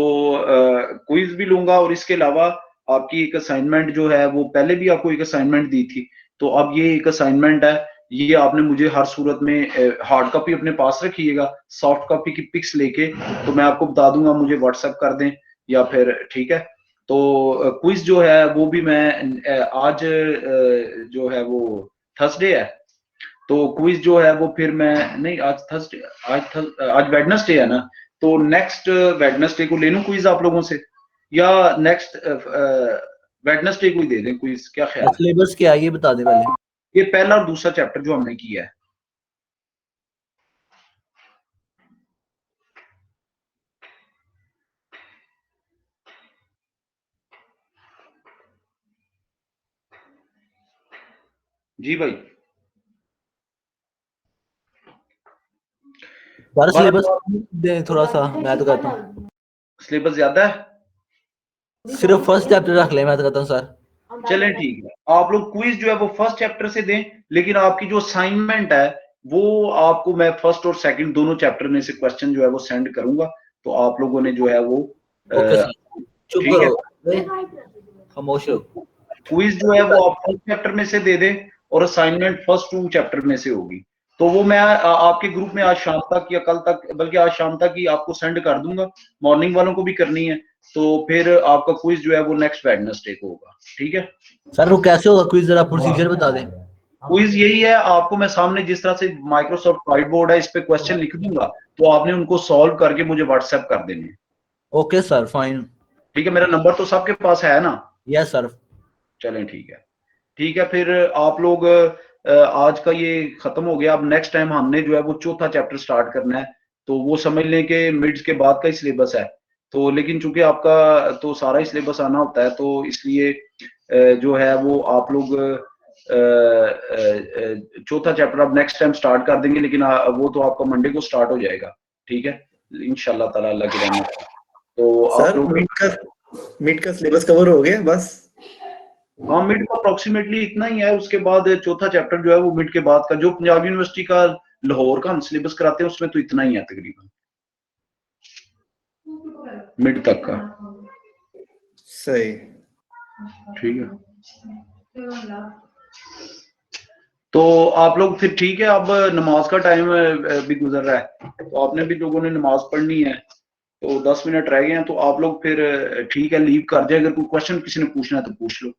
क्विज भी लूंगा, और इसके अलावा आपकी एक असाइनमेंट जो है, वो पहले भी आपको एक असाइनमेंट दी थी, तो अब ये एक असाइनमेंट है, ये आपने मुझे हर सूरत में हार्ड कॉपी अपने पास रखिएगा, सॉफ्ट कॉपी की पिक्स लेके, तो मैं आपको बता दूंगा, मुझे व्हाट्सएप कर दें या फिर, ठीक है। तो क्विज जो है वो भी मैं आज जो है वो थर्सडे है, तो क्विज जो है वो फिर मैं नहीं, आज थर्सडे, आज वेडनेसडे है ना, तो नेक्स्ट वेडनेसडे को ले लूं क्विज आप लोगों से, या नेक्स्ट वेडनेसडे को ही दे दें क्विज, क्या ख्याल है? सिलेबस क्या है ये बता दे पहले। ये पहला और दूसरा चैप्टर जो हमने किया है। जी भाई, सारा सिलेबस दे थोड़ा सा, मैं तो कहता हूँ सिलेबस ज्यादा है, सिर्फ फर्स्ट चैप्टर रख ले, मैं तो कहता हूँ सर। चलें ठीक है। आप लोग क्विज जो है वो फर्स्ट चैप्टर से दें, लेकिन आपकी जो असाइनमेंट है वो आपको मैं फर्स्ट और सेकंड दोनों चैप्टर में से क्वेश्चन जो है वो सेंड करूंगा, तो आप लोगों ने जो है वो ओके सर, चुप ठीक है। करो, खामोश हो। क्विज जो है वो आप फर्स्ट चैप्टर में से दे दें, और असाइनमेंट फर्स्ट 2 चैप्टर में से होगी, तो वो मैं आपके ग्रुप में आज शाम तक या कल तक, बल्कि आज शाम तक ही आपको सेंड कर दूंगा, मॉर्निंग वालों को भी करनी है, तो फिर आपका क्विज जो है वो नेक्स्ट वेडनेसडे को होगा, ठीक है। सर वो कैसे होगा क्विज, जरा प्रोसीजर बता दें। क्विज यही है, आपको मैं सामने जिस तरह से माइक्रोसॉफ्ट व्हाइट बोर्ड है, इस पे क्वेश्चन लिख दूंगा, तो आपने उनको सॉल्व करके मुझे व्हाट्सएप कर देने हैं। Okay sir, fine. ठीक है, मेरा नंबर तो सबके पास है ना? Yes sir. चलें ठीक है, ठीक है। फिर आप लोग आज का ये खत्म हो गया, अब नेक्स्ट टाइम हमने जो है वो चौथा चैप्टर स्टार्ट करना है, तो वो समझ लें कि मिड्स के बाद का ही सिलेबस है, तो लेकिन चूंकि आपका तो सारा ही सिलेबस आना होता है, तो इसलिए जो है वो आप लोग चौथा चैप्टर अब नेक्स्ट टाइम स्टार्ट कर देंगे, लेकिन वो तो आपका मंडे को स्टार्ट हो जाएगा, ठीक है, इंशाल्लाह ताला, अल्लाह की रहमत से। तो आप सर लोग मिड का सिलेबस कवर हो गया बस? हाँ, मिड का अप्रोक्सीमेटली इतना ही है, उसके बाद चौथा चैप्टर जो है वो मिड के बाद का, जो पंजाब यूनिवर्सिटी का लाहौर का हम सिलेबस कराते हैं उसमें तो इतना ही है तकरीबन, मिड तक का। सही। ठीक है, तो आप लोग फिर ठीक है, अब नमाज का टाइम भी गुजर रहा है, तो आपने भी लोगों ने नमाज पढ़नी है, तो 10 मिनट रह गए हैं, तो आप लोग फिर ठीक है लीव कर जाए, अगर कोई क्वेश्चन किसी ने पूछना है तो पूछ लो।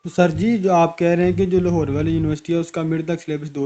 तो सर जी, जो आप कह रहे हैं कि जो लाहौर वाली यूनिवर्सिटी है उसका मिड तक सिलेबस 2